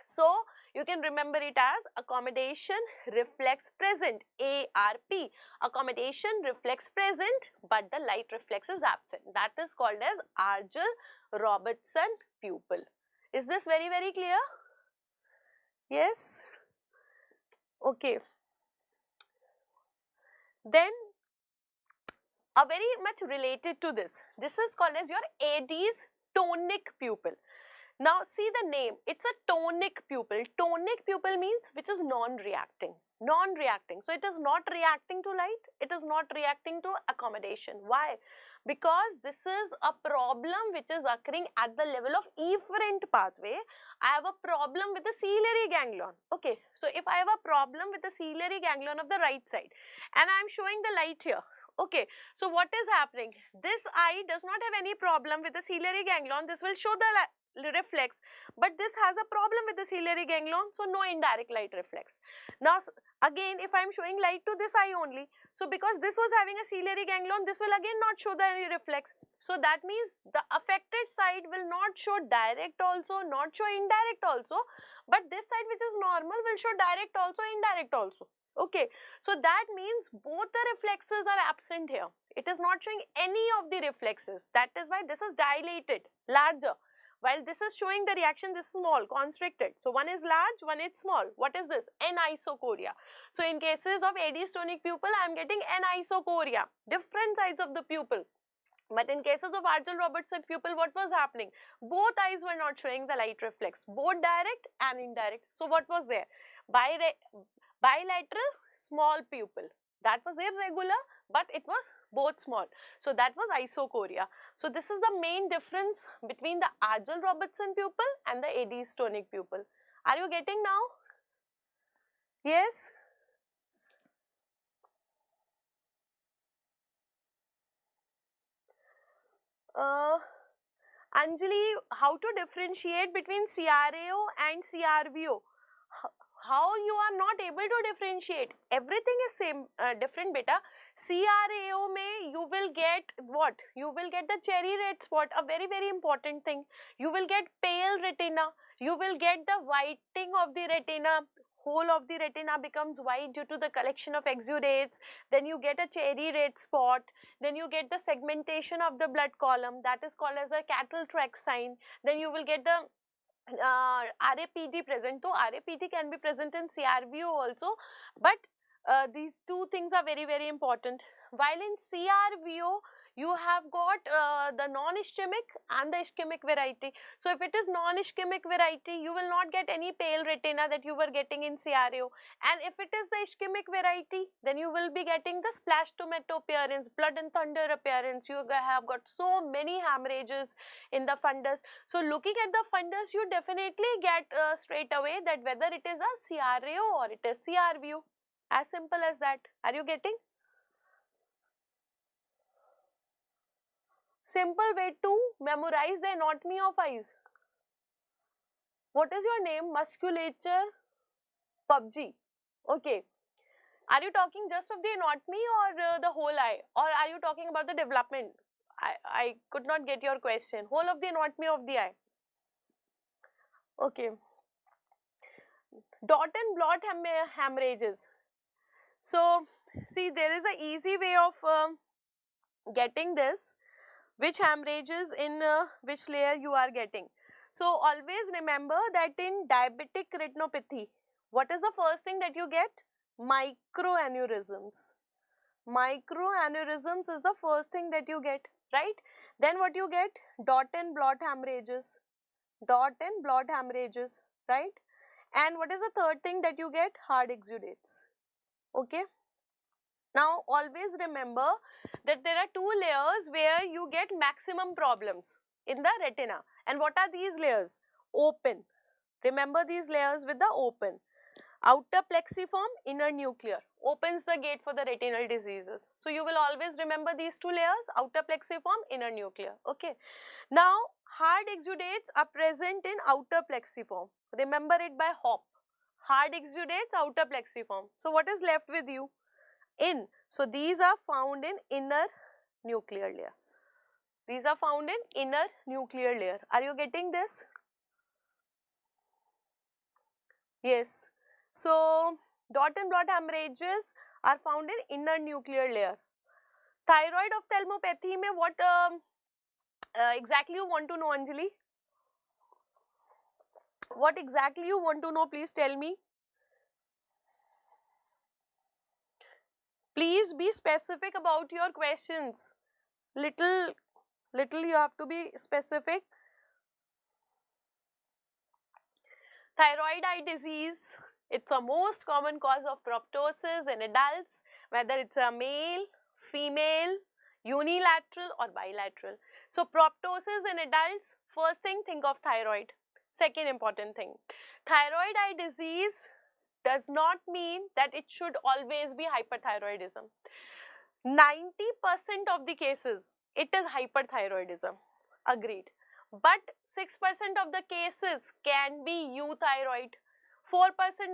So, you can remember it as accommodation reflex present, ARP, accommodation reflex present, but the light reflex is absent. That is called as Argyll-Robertson pupil. Is this very, very clear? Yes? Okay. Then, a very much related to this is called as your Adie's tonic pupil. Now see the name, it's a tonic pupil. Tonic pupil means which is non-reacting. Non-reacting. So it is not reacting to light, it is not reacting to accommodation. Why? Because this is a problem which is occurring at the level of efferent pathway. I have a problem with the ciliary ganglion. Okay, so if I have a problem with the ciliary ganglion of the right side and I am showing the light here. Okay, so what is happening? This eye does not have any problem with the ciliary ganglion. This will show the reflex, but this has a problem with the ciliary ganglion, so no indirect light reflex. Now again, if I am showing light to this eye only, so because this was having a ciliary ganglion, this will again not show the any reflex. So that means the affected side will not show direct also, not show indirect also, but this side which is normal will show direct also, indirect also. Okay, so that means both the reflexes are absent here. It is not showing any of the reflexes. That is why this is dilated, larger. While this is showing the reaction, this is small, constricted. So one is large, one is small. What is this? Anisocoria. So in cases of AD stonic pupil, I am getting anisocoria, different sides of the pupil. But in cases of Argyll-Robertson pupil, what was happening? Both eyes were not showing the light reflex, both direct and indirect. So what was there? Bilateral small pupil. That was irregular, but it was both small. So that was isocoria. So this is the main difference between the Argyll-Robertson pupil and the AD stonic pupil. Are you getting now? Yes? Anjali, how to differentiate between CRAO and CRVO? How you are not able to differentiate? Everything is same, different beta. CRAO may you will get what? You will get the cherry red spot, a very important thing. You will get pale retina. You will get the whiting of the retina. Whole of the retina becomes white due to the collection of exudates. Then you get a cherry red spot. Then you get the segmentation of the blood column, that is called as the cattle track sign. Then you will get the RAPT present. So RAPT can be present in CRVO also, but these two things are very important. While in CRVO, you have got the non-ischemic and the ischemic variety. So if it is non-ischemic variety, you will not get any pale retina that you were getting in CRO. And if it is the ischemic variety, then you will be getting the splash tomato appearance, blood and thunder appearance. You have got so many hemorrhages in the fundus. So looking at the fundus, you definitely get straight away that whether it is a CRO or it is CRVO. As simple as that. Are you getting? Simple way to memorize the anatomy of eyes. What is your name? Musculature PUBG. Okay. Are you talking just of the anatomy or the whole eye? Or are you talking about the development? I could not get your question. Whole of the anatomy of the eye. Okay. Dot and blot hemorrhages. So, see, there is an easy way of getting this. Which hemorrhages in which layer you are getting. So always remember that in diabetic retinopathy, what is the first thing that you get? Microaneurysms. Microaneurysms is the first thing that you get, right? Then what you get? Dot and blot hemorrhages. Dot and blot hemorrhages, right? And what is the third thing that you get? Hard exudates. Okay. Now always remember that there are two layers where you get maximum problems in the retina. And what are these layers? Open. Remember these layers with the open. Outer plexiform, inner nuclear. Opens the gate for the retinal diseases. So you will always remember these two layers, outer plexiform, inner nuclear. Okay. Now hard exudates are present in outer plexiform. Remember it by HOP. Hard exudates, outer plexiform. So what is left with you? In. So these are found in inner nuclear layer. These are found in inner nuclear layer. Are you getting this? Yes. So dot and blot hemorrhages are found in inner nuclear layer. Thyroid ophthalmopathy mein what exactly you want to know, Anjali? What exactly you want to know? Please tell me. Please be specific about your questions. Little you have to be specific. Thyroid eye disease, it's the most common cause of proptosis in adults, whether it's a male, female, unilateral or bilateral. So proptosis in adults, first thing, think of thyroid. Second important thing, thyroid eye disease does not mean that it should always be hyperthyroidism. 90% of the cases, it is hyperthyroidism, agreed. But 6% of the cases can be euthyroid. 4%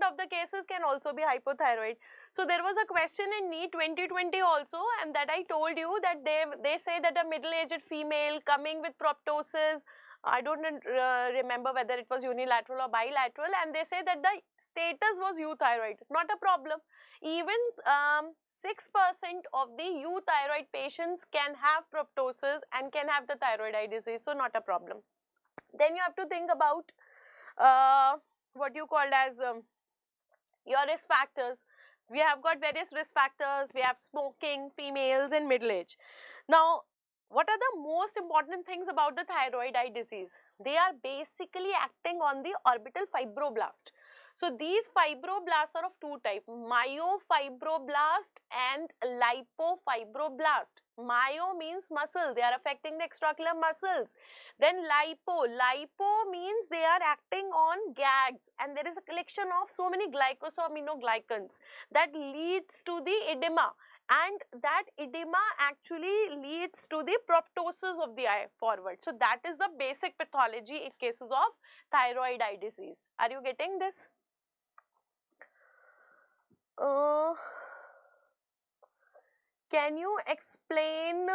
of the cases can also be hypothyroid. So there was a question in NEET 2020 also, and that I told you that they say that a middle-aged female coming with proptosis, I don't remember whether it was unilateral or bilateral, and they say that the status was euthyroid. Not a problem. Even 6% of the euthyroid patients can have proptosis and can have the thyroid eye disease, so not a problem. Then you have to think about what you called as your risk factors. We have got various risk factors. We have smoking, females and middle age. Now, what are the most important things about the thyroid eye disease? They are basically acting on the orbital fibroblast. So these fibroblasts are of two types, myofibroblast and lipofibroblast. Myo means muscle, they are affecting the extraocular muscles. Then lipo means they are acting on gags, and there is a collection of so many glycosaminoglycans that leads to the edema, and that edema actually leads to the proptosis of the eye forward. So that is the basic pathology in cases of thyroid eye disease. Are you getting this? Can you explain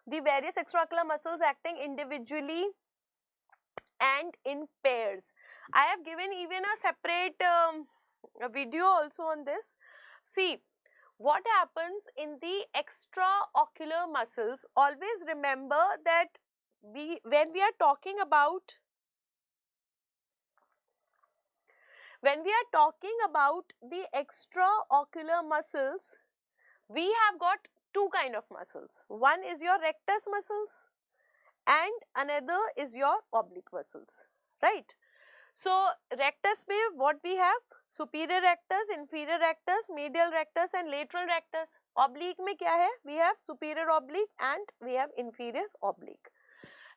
the various extraocular muscles acting individually and in pairs? I have given even a separate video also on this. See, what happens in the extraocular muscles, always remember that when we are talking about the extraocular muscles, we have got two kind of muscles. One is your rectus muscles and another is your oblique muscles, right? So rectus mein what we have? Superior rectus, inferior rectus, medial rectus and lateral rectus. Oblique mein kya hai? We have superior oblique and we have inferior oblique.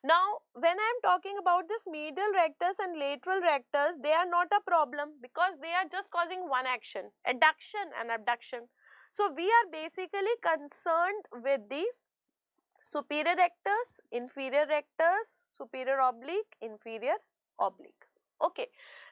Now, when I am talking about this medial rectus and lateral rectus, they are not a problem because they are just causing one action, adduction and abduction. So, we are basically concerned with the superior rectus, inferior rectus, superior oblique, inferior oblique. Okay.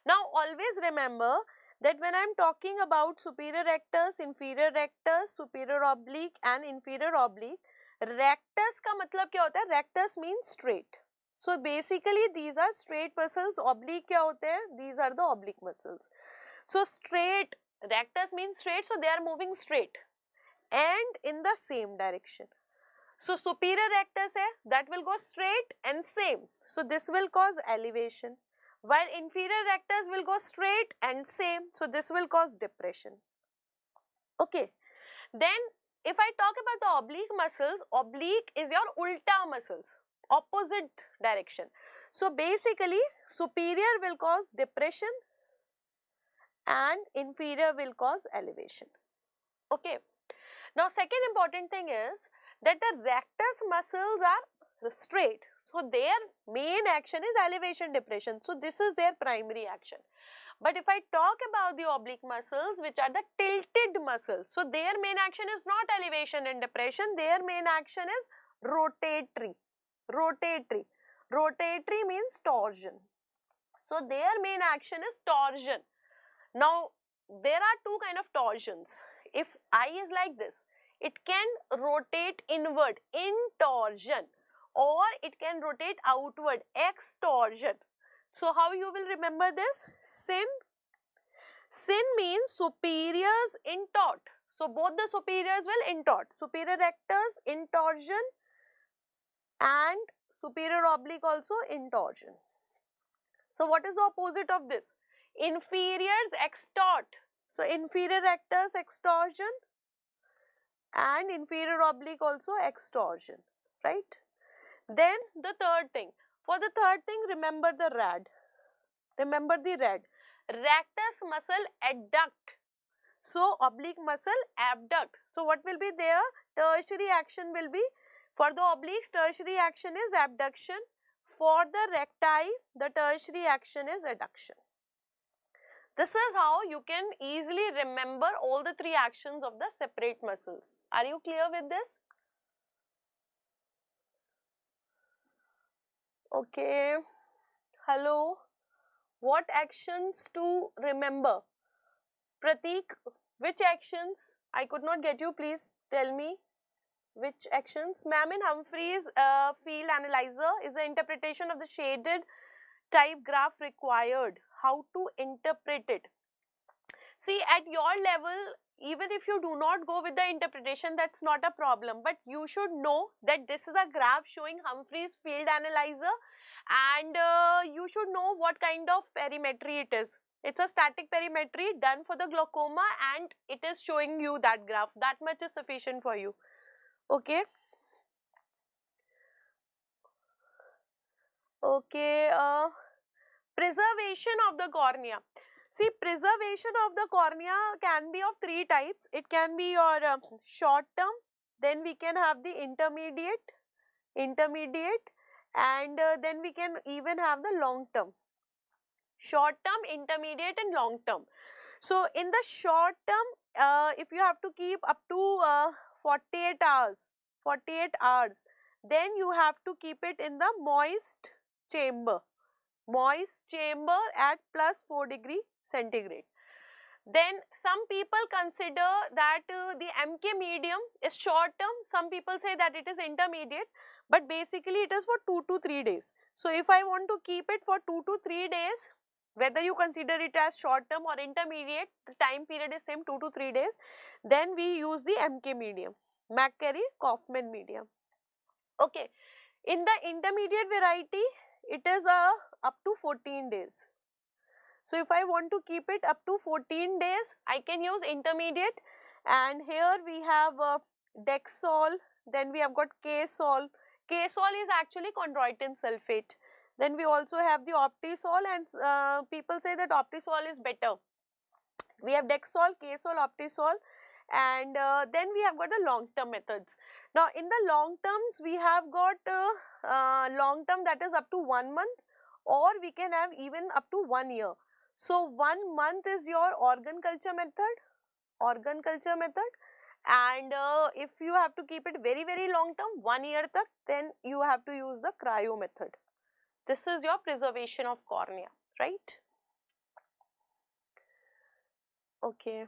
Now, always remember that when I am talking about superior rectus, inferior rectus, superior oblique and inferior oblique, rectus का मतलब क्या होता है? Rectus means straight. So basically these are straight muscles. Oblique क्या होते हैं? These are the oblique muscles. So straight, rectus means straight, so they are moving straight and in the same direction. So superior rectus है, that will go straight and same. So this will cause elevation. While inferior rectus will go straight and same. So this will cause depression. Okay. Then if I talk about the oblique muscles, oblique is your ulta muscles, opposite direction. So basically superior will cause depression and inferior will cause elevation. Okay. Now second important thing is that the rectus muscles are straight. So their main action is elevation, depression. So this is their primary action. But if I talk about the oblique muscles, which are the tilted muscles, so their main action is not elevation and depression, their main action is rotatory. Rotatory. Rotatory means torsion. So their main action is torsion. Now, there are two kind of torsions. If eye is like this, it can rotate inward, intorsion, or it can rotate outward, extorsion. So how you will remember this? Sin. Sin means superiors intort. So both the superiors will intort. Superior rectus intorsion and superior oblique also intorsion. So what is the opposite of this? Inferiors extort. So inferior rectus extorsion and inferior oblique also extorsion, right? Then the third thing. For the third thing, remember the rad. Remember the rad. rectus muscle adduct. So oblique muscle abduct. So what will be there? Tertiary action will be, for the obliques, tertiary action is abduction. For the recti, the tertiary action is adduction. This is how you can easily remember all the three actions of the separate muscles. Are you clear with this? Okay. Hello. What actions to remember? Prateek, which actions? I could not get you. Please tell me which actions. Ma'am, in Humphrey's field analyzer is the interpretation of the shaded type graph required. How to interpret it? See, at your level, even if you do not go with the interpretation, that's not a problem. But you should know that this is a graph showing Humphrey's field analyzer, and you should know what kind of perimetry it is. It's a static perimetry done for the glaucoma, and it is showing you that graph. That much is sufficient for you. Okay. Okay. Preservation of the cornea. See, preservation of the cornea can be of three types. It can be your short term, then we can have the intermediate, and then we can even have the long term. Short term, intermediate and long term. So, in the short term, if you have to keep up to 48 hours, then you have to keep it in the moist chamber at plus 4 degree centigrade. Then some people consider that the MK medium is short term, some people say that it is intermediate, but basically it is for 2 to 3 days. So if I want to keep it for 2 to 3 days, whether you consider it as short term or intermediate, the time period is same, 2 to 3 days, then we use the MK medium, McCarry-Kaufman medium. Okay, in the intermediate variety, it is up to 14 days. So if I want to keep it up to 14 days, I can use intermediate, and here we have Dexol, then we have got K-sol. K-sol is actually chondroitin sulfate. Then we also have the Optisol, and people say that Optisol is better. We have Dexol, K-sol, Optisol, and then we have got the long term methods. Now in the long terms, we have got long term, that is up to 1 month, or we can have even up to 1 year. So 1 month is your organ culture method, and if you have to keep it very long term, 1 year tak, then you have to use the cryo method. This is your preservation of cornea, right? Okay.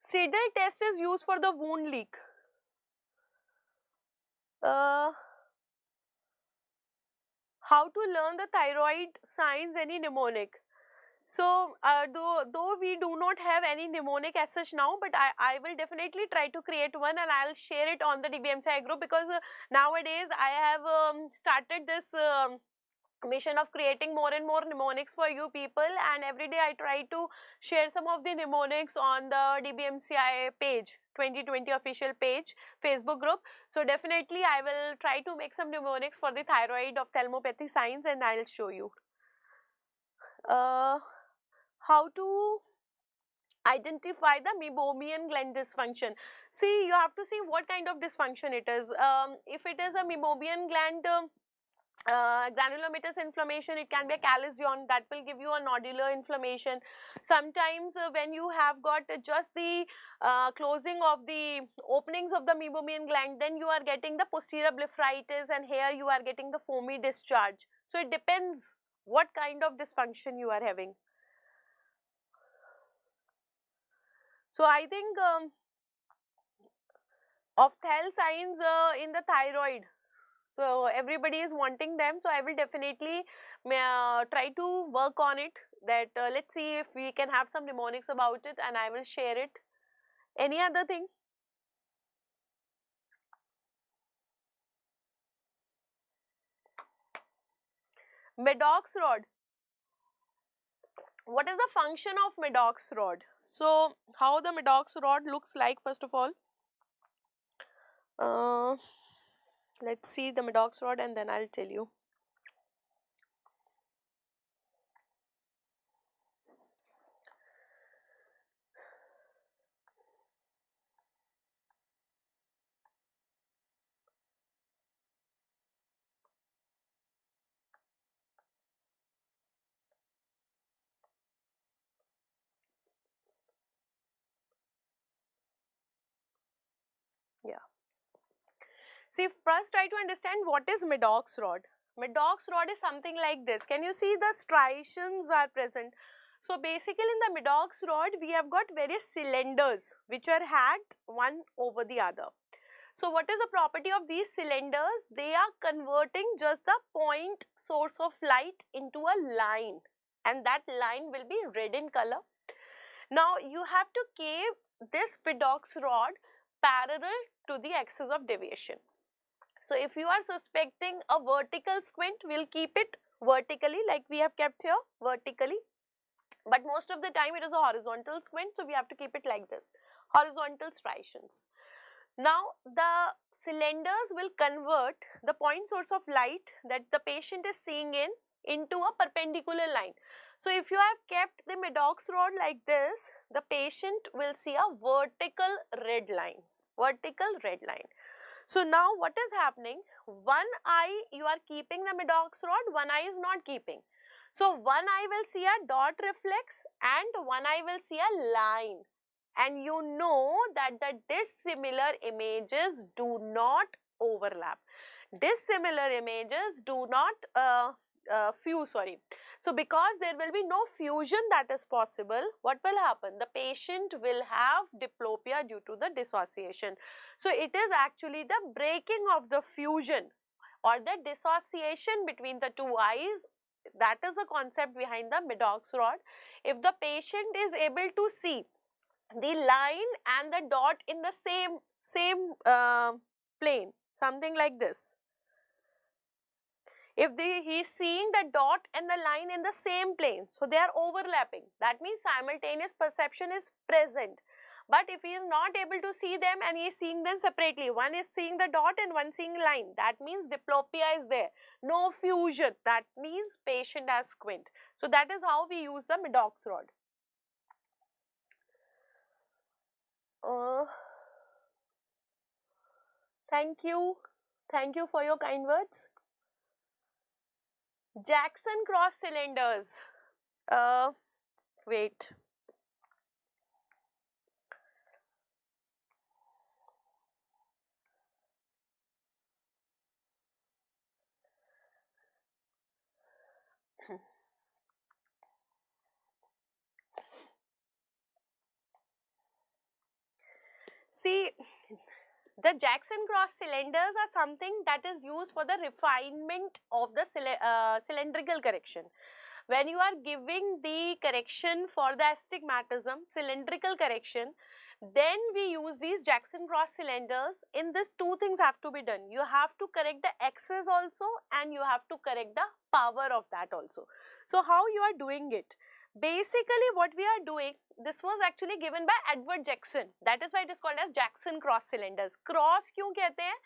Seidel test is used for the wound leak. How to learn the thyroid signs, any mnemonic? So, though we do not have any mnemonic as such now, but I will definitely try to create one, and I will share it on the DBMCI group, because nowadays I have started this mission of creating more and more mnemonics for you people, and every day I try to share some of the mnemonics on the DBMCI page, 2020 official page, Facebook group. So definitely I will try to make some mnemonics for the thyroid ophthalmopathy signs, and I will show you. How to identify the meibomian gland dysfunction. See, you have to see what kind of dysfunction it is. If it is a meibomian gland granulomatous inflammation, it can be a callusion that will give you a nodular inflammation. Sometimes when you have got just the closing of the openings of the meibomian gland, then you are getting the posterior blepharitis, and here you are getting the foamy discharge. So it depends what kind of dysfunction you are having. So I think ophthal signs in the thyroid, so everybody is wanting them, so I will definitely try to work on it, that let's see if we can have some mnemonics about it, and I will share it. Any other thing? Maddox rod. What is the function of Maddox rod? So how the Maddox rod looks like, first of all, let's see the Maddox rod, and then I'll tell you. See, first try to understand what is Maddox rod. Maddox rod is something like this. Can you see the striations are present? So basically in the Maddox rod, we have got various cylinders which are hacked one over the other. So what is the property of these cylinders? They are converting just the point source of light into a line, and that line will be red in color. Now you have to keep this Maddox rod parallel to the axis of deviation. So if you are suspecting a vertical squint, we'll keep it vertically like we have kept here, vertically. But most of the time it is a horizontal squint, so we have to keep it like this, horizontal striations. Now the cylinders will convert the point source of light that the patient is seeing into a perpendicular line. So if you have kept the Maddox rod like this, the patient will see a vertical red line, vertical red line. So now what is happening? One eye you are keeping the Maddox rod, one eye is not keeping. So one eye will see a dot reflex and one eye will see a line. And you know that the dissimilar images do not overlap. Dissimilar images do not fuse, sorry. So because there will be no fusion that is possible, what will happen? The patient will have diplopia due to the dissociation. So it is actually the breaking of the fusion or the dissociation between the two eyes. That is the concept behind the Maddox rod. If the patient is able to see the line and the dot in the same plane, something like this. If he is seeing the dot and the line in the same plane, so they are overlapping, that means simultaneous perception is present. But if he is not able to see them and he is seeing them separately, one is seeing the dot and one seeing line, that means diplopia is there, no fusion, that means patient has squint. So that is how we use the Maddox rod. Thank you for your kind words. Jackson cross cylinders. Wait. See, the Jackson cross cylinders are something that is used for the refinement of the cylindrical correction. When you are giving the correction for the astigmatism, cylindrical correction, then we use these Jackson cross cylinders. In this, two things have to be done. You have to correct the axis also and you have to correct the power of that also. So how you are doing it? Basically what we are doing, this was actually given by Edward Jackson. That is why it is called as Jackson cross cylinders. Cross क्यों कहते हैं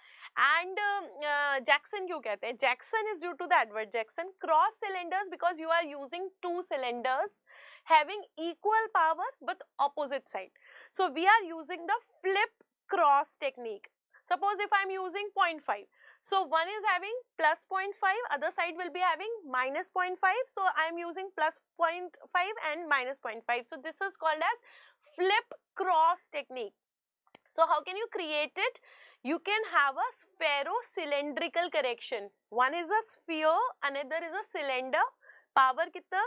and Jackson क्यों कहते हैं? Jackson is due to the Edward Jackson. Cross cylinders because you are using two cylinders having equal power but opposite side. So we are using the flip cross technique. Suppose if I am using 0.5. So one is having plus 0.5, other side will be having minus 0.5. So I am using plus 0.5 and minus 0.5. So this is called as flip cross technique. So how can you create it? You can have a spherocylindrical correction. One is a sphere, another is a cylinder. Power kitna?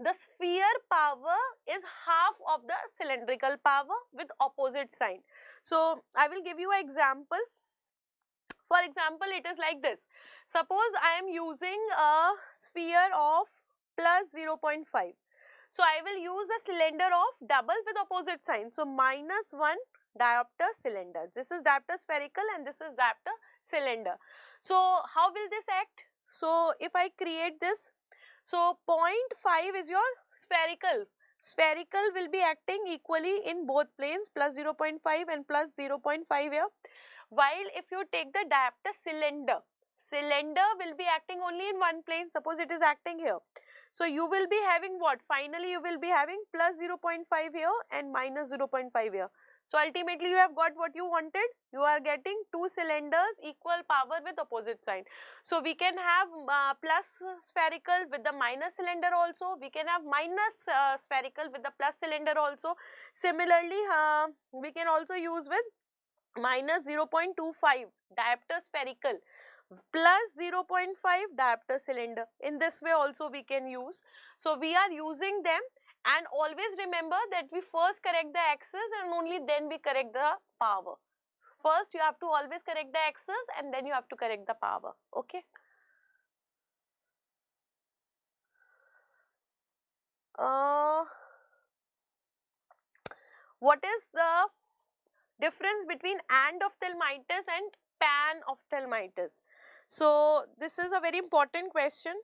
The sphere power is half of the cylindrical power with opposite sign. So I will give you an example. For example, it is like this. Suppose I am using a sphere of plus 0.5. So I will use a cylinder of double with opposite sign. So minus 1 diopter cylinder. This is diopter spherical and this is diopter cylinder. So how will this act? So if I create this, so 0.5 is your spherical. Spherical will be acting equally in both planes, plus 0.5 and plus 0.5 here. While if you take the diopter cylinder, cylinder will be acting only in one plane. Suppose it is acting here. So you will be having what? Finally, you will be having plus 0.5 here and minus 0.5 here. So ultimately, you have got what you wanted. You are getting two cylinders equal power with opposite sign. So we can have plus spherical with the minus cylinder also. We can have minus spherical with the plus cylinder also. Similarly, we can also use with minus 0.25 diopter spherical plus 0.5 diopter cylinder. In this way also we can use. So we are using them, and always remember that we first correct the axis and only then we correct the power. First you have to always correct the axis and then you have to correct the power. Okay. What is the difference between endophthalmitis and panophthalmitis? So this is a very important question.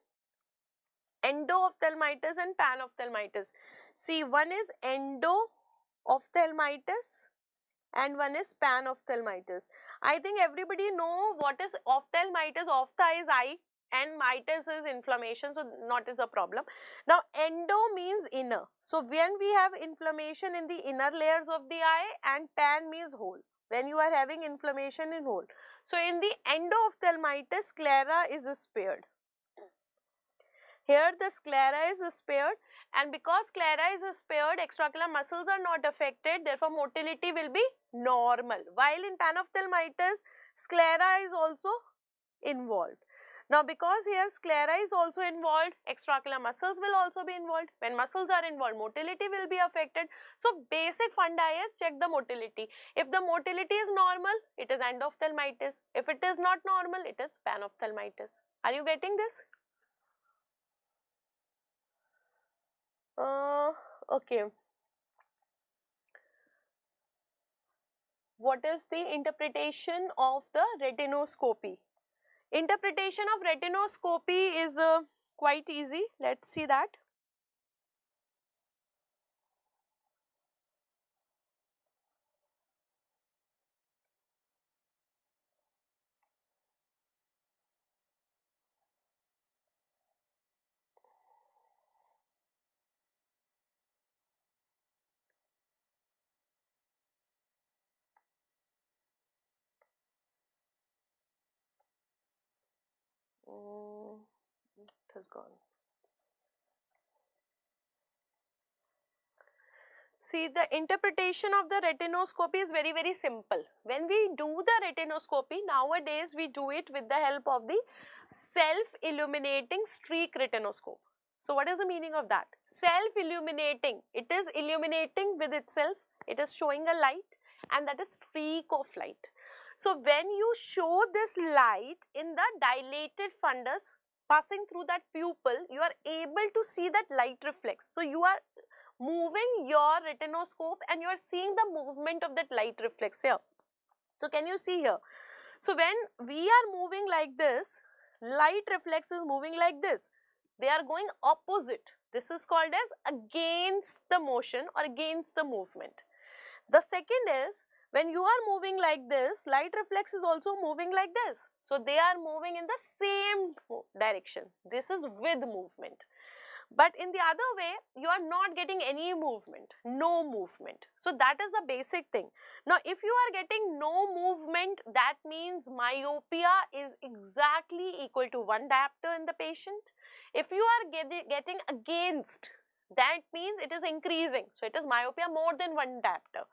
Endophthalmitis and panophthalmitis. See, one is endophthalmitis and one is panophthalmitis. I think everybody know what is ophthalmitis. Ophtha is eye and mitis is inflammation, so not is a problem. Now endo means inner. So when we have inflammation in the inner layers of the eye, and pan means whole, when you are having inflammation in whole. So in the endophthalmitis, sclera is spared. Here the sclera is spared, and because sclera is spared, extraocular muscles are not affected, therefore motility will be normal. While in panophthalmitis, sclera is also involved. Now because here sclera is also involved, extraocular muscles will also be involved. When muscles are involved, motility will be affected. So basic funda is check the motility. If the motility is normal, it is endophthalmitis. If it is not normal, it is panophthalmitis. Are you getting this? Okay. What is the interpretation of the retinoscopy? Interpretation of retinoscopy is quite easy. Let's see that. It has gone. See, the interpretation of the retinoscopy is very, very simple. When we do the retinoscopy, nowadays we do it with the help of the self-illuminating streak retinoscope. So what is the meaning of that? Self-illuminating, it is illuminating with itself, it is showing a light, and that is streak of light. So when you show this light in the dilated fundus passing through that pupil, you are able to see that light reflex. So you are moving your retinoscope and you are seeing the movement of that light reflex here. So can you see here? So when we are moving like this, light reflex is moving like this. They are going opposite. This is called as against the motion or against the movement. The second is, when you are moving like this, light reflex is also moving like this. So they are moving in the same direction. This is with movement. But in the other way, you are not getting any movement, no movement. So that is the basic thing. Now, if you are getting no movement, that means myopia is exactly equal to 1 diopter in the patient. If you are getting against, that means it is increasing. So it is myopia more than 1 diopter.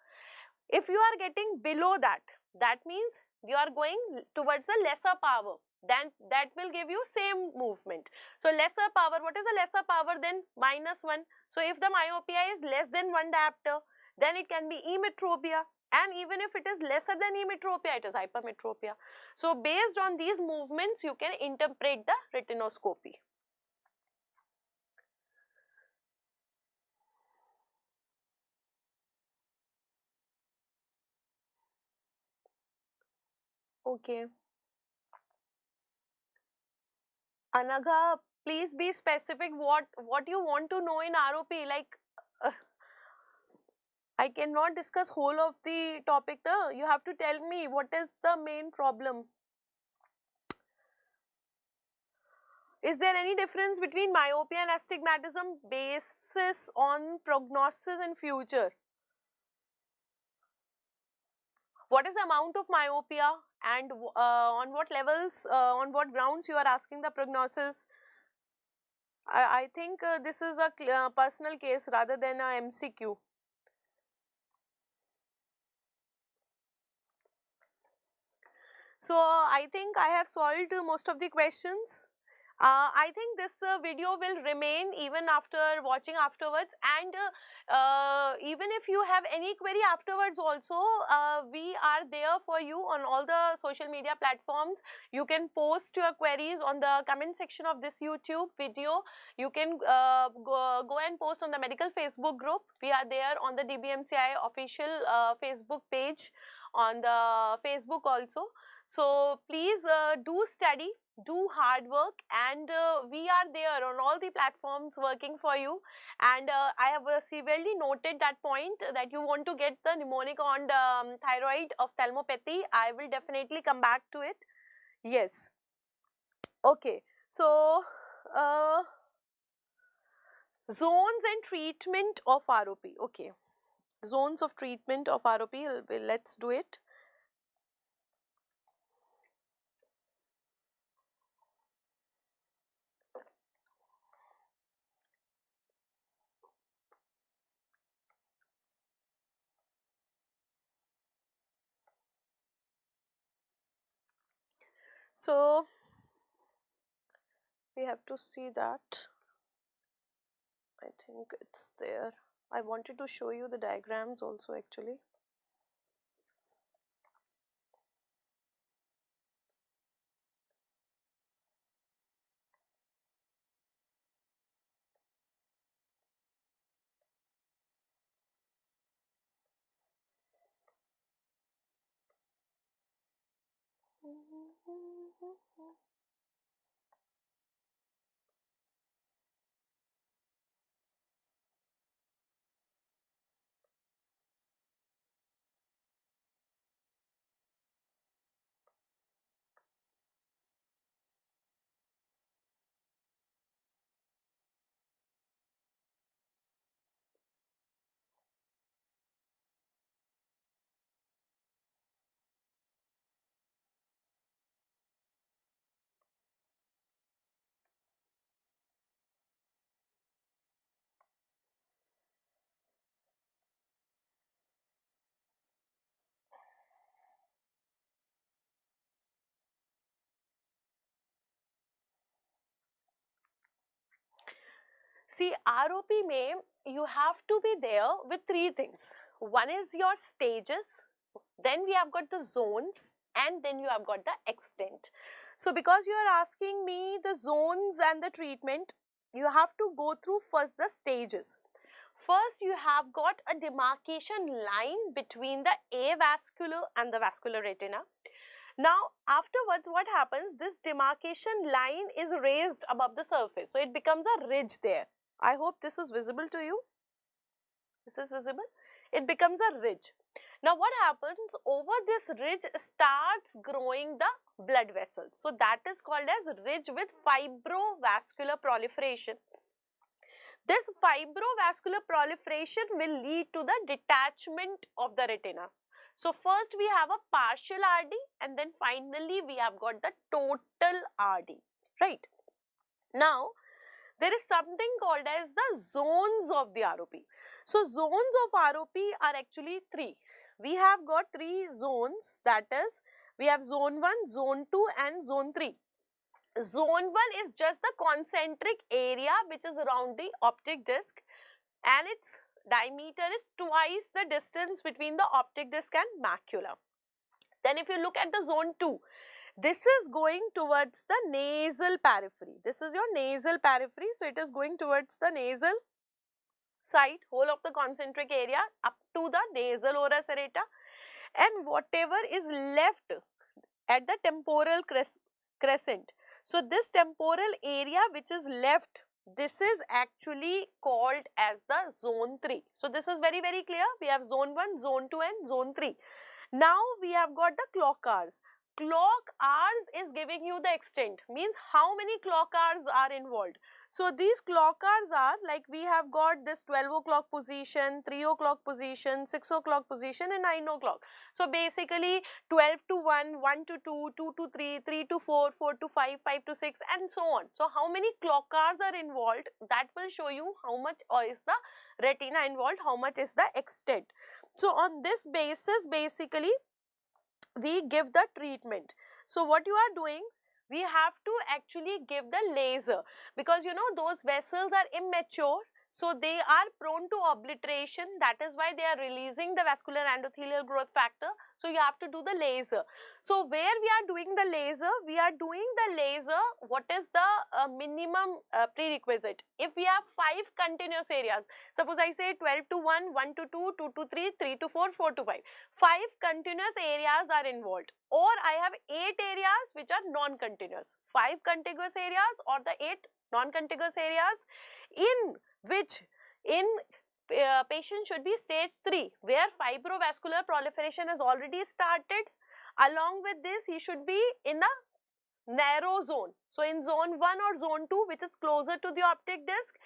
If you are getting below that, that means you are going towards a lesser power. Then that will give you same movement. So lesser power, what is a lesser power then? -1. So if the myopia is less than 1 diopter, then it can be emetropia. And even if it is lesser than emetropia, it is hypermetropia. So based on these movements, you can interpret the retinoscopy. Okay. Anagha, please be specific what you want to know in ROP. Like, I cannot discuss whole of the topic. No? You have to tell me what is the main problem. Is there any difference between myopia and astigmatism basis on prognosis in future? What is the amount of myopia and on what levels, on what grounds you are asking the prognosis? I think this is a personal case rather than a MCQ. So I think I have solved most of the questions. I think this video will remain even after watching afterwards, and even if you have any query afterwards also, we are there for you on all the social media platforms. You can post your queries on the comment section of this YouTube video. You can go and post on the medical Facebook group. We are there on the DBMCI official Facebook page, on the Facebook also. So please do study, do hard work, and we are there on all the platforms working for you. And I have severely noted that point that you want to get the mnemonic on the thyroid ophthalmopathy. I will definitely come back to it. Yes. Okay. So zones and treatment of ROP. Okay. Zones of treatment of ROP. Let's do it. So we have to see that. I think it's there. I wanted to show you the diagrams also actually. See, ROP may you have to be there with three things. One is your stages, then we have got the zones, and then you have got the extent. So because you are asking me the zones and the treatment, you have to go through first the stages. First, you have got a demarcation line between the avascular and the vascular retina. Now, afterwards, what happens? This demarcation line is raised above the surface. So, it becomes a ridge there. I hope this is visible to you. This is visible. It becomes a ridge. Now, what happens? Over this ridge starts growing the blood vessels. So, that is called as ridge with fibrovascular proliferation. This fibrovascular proliferation will lead to the detachment of the retina. So first we have a partial RD, and then finally we have got the total RD, right? Now there is something called as the zones of the ROP. So zones of ROP are actually three. We have got three zones, that is, we have zone 1, zone 2 and zone 3. Zone 1 is just the concentric area which is around the optic disc, and its diameter is twice the distance between the optic disc and macula. Then if you look at the zone 2, this is going towards the nasal periphery. This is your nasal periphery, so it is going towards the nasal side, whole of the concentric area up to the nasal ora serrata, and whatever is left at the temporal crescent. So this temporal area which is left, this is actually called as the zone 3. So this is very clear. We have zone 1, zone 2 and zone 3. Now we have got the clock hours. Clock hours is giving you the extent, means how many clock hours are involved. So these clock hours are like, we have got this 12 o'clock position, 3 o'clock position, 6 o'clock position and 9 o'clock. So basically 12 to 1, 1 to 2, 2 to 3, 3 to 4, 4 to 5, 5 to 6 and so on. So how many clock hours are involved, that will show you how much is the retina involved, how much is the extent. So on this basis basically we give the treatment. So what you are doing, we have to actually give the laser, because you know those vessels are immature, so they are prone to obliteration. That is why they are releasing the vascular endothelial growth factor. So you have to do the laser. So where we are doing the laser, we are doing the laser, what is the minimum prerequisite? If we have 5 continuous areas, suppose I say 12 to 1, 1 to 2, 2 to 3, 3 to 4, 4 to 5. 5 continuous areas are involved, or I have 8 areas which are non-continuous. 5 contiguous areas or the 8 non-contiguous areas, in which patient should be stage 3, where fibrovascular proliferation has already started. Along with this, he should be in a narrow zone. So in zone 1 or zone 2, which is closer to the optic disc,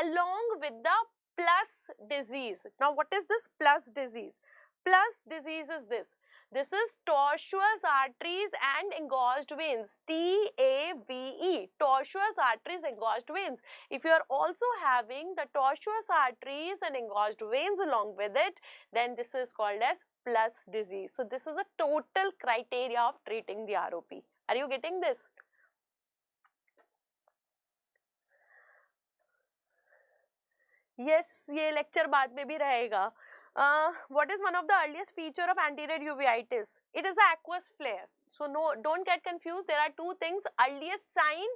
along with the plus disease. Now what is this plus disease? Plus disease is this. This is tortuous arteries and engorged veins, TAVE, tortuous arteries, engorged veins. If you are also having the tortuous arteries and engorged veins along with it, then this is called as plus disease. So this is a total criteria of treating the ROP. Are you getting this? Yes, ये lecture बाद में भी रहेगा. What is one of the earliest feature of anterior uveitis? It is the aqueous flare. So no, don't get confused. There are two things: earliest sign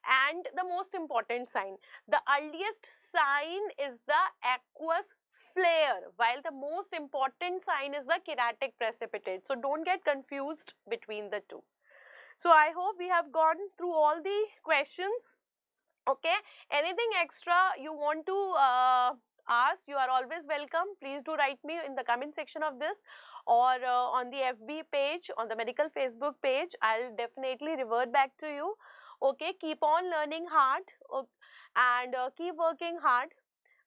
and the most important sign. The earliest sign is the aqueous flare, while the most important sign is the keratic precipitate. So don't get confused between the two. So I hope we have gone through all the questions. Okay, anything extra you want to ask, you are always welcome. Please do write me in the comment section of this, or on the FB page, on the medical Facebook page. I'll definitely revert back to you. Okay, keep on learning hard, and keep working hard.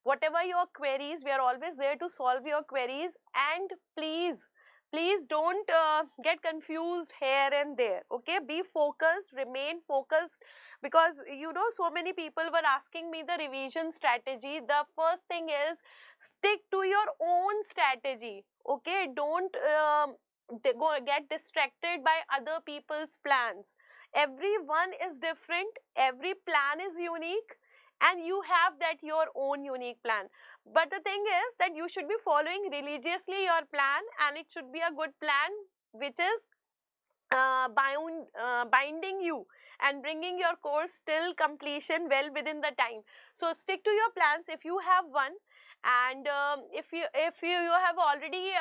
Whatever your queries, we are always there to solve your queries. And please don't get confused here and there. Okay, be focused, remain focused, because you know so many people were asking me the revision strategy. The first thing is, stick to your own strategy. Okay, don't get distracted by other people's plans. Everyone is different, every plan is unique, and you have that your own unique plan. But the thing is that you should be following religiously your plan, and it should be a good plan which is binding you and bringing your course till completion well within the time. So stick to your plans if you have one, and if you have already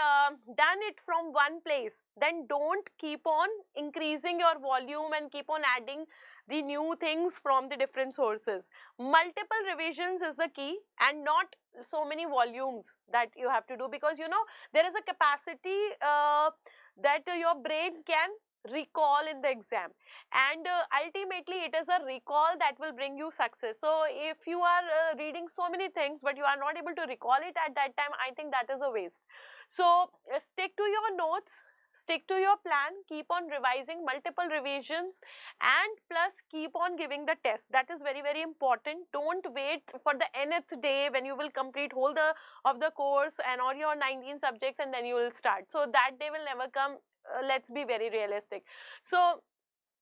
done it from one place, then don't keep on increasing your volume and keep on adding the new things from the different sources. Multiple revisions is the key, and not so many volumes that you have to do, because you know there is a capacity that your brain can recall in the exam, and ultimately it is a recall that will bring you success. So if you are reading so many things but you are not able to recall it at that time, I think that is a waste. So stick to your notes, stick to your plan, keep on revising, multiple revisions, and plus keep on giving the test. That is very, very important. Don't wait for the nth day when you will complete whole of the course and all your 19 subjects, and then you will start. So that day will never come. Let's be very realistic. So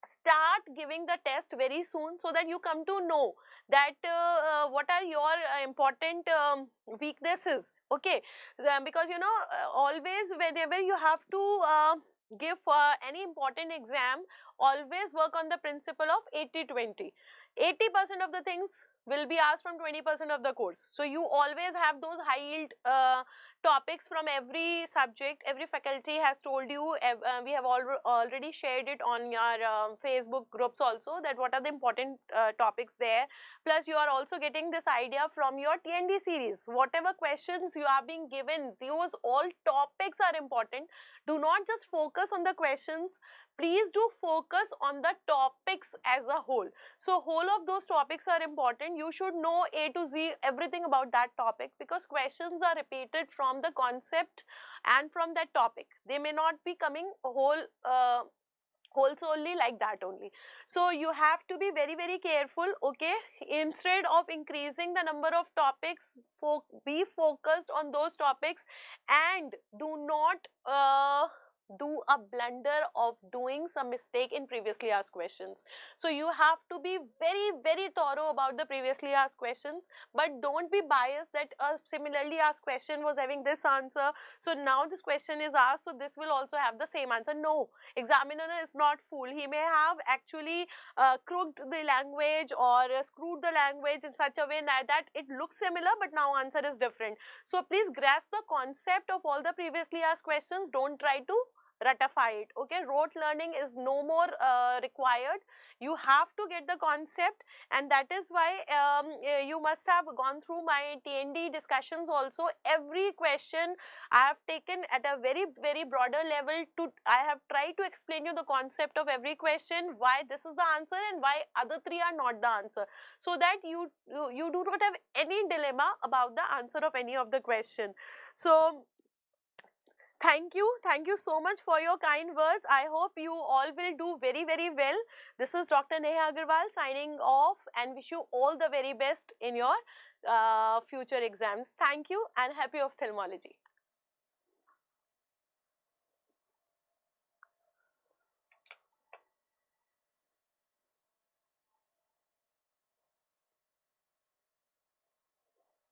start giving the test very soon, so that you come to know that what are your important weaknesses. Okay, because you know always whenever you have to give any important exam, always work on the principle of 80-20. 80% of the things will be asked from 20% of the course. So you always have those high yield topics from every subject. Every faculty has told you, we have already shared it on your Facebook groups also, that what are the important topics there. Plus you are also getting this idea from your T&D series. Whatever questions you are being given, those all topics are important. Do not just focus on the questions. Please do focus on the topics as a whole. So whole of those topics are important. You should know A to Z everything about that topic, because questions are repeated from the concept and from that topic. They may not be coming whole solely like that only. So you have to be very, very careful. Okay, instead of increasing the number of topics, be focused on those topics, and do not do a blunder of doing some mistake in previously asked questions. So you have to be very thorough about the previously asked questions, but don't be biased that a similarly asked question was having this answer, so now this question is asked, so this will also have the same answer. No, examiner is not fool. He may have actually crooked the language or screwed the language in such a way that it looks similar but now answer is different. So please grasp the concept of all the previously asked questions. Don't try to ratify it. Okay, rote learning is no more required. You have to get the concept, and that is why you must have gone through my T&D discussions also. Every question I have taken at a very broader level. I have tried to explain you the concept of every question, why this is the answer and why other three are not the answer, so that you do not have any dilemma about the answer of any of the question. So thank you so much for your kind words. I hope you all will do very well. This is Dr. Niha Aggawal signing off, and wish you all the very best in your future exams. Thank you and happy ophthalmology.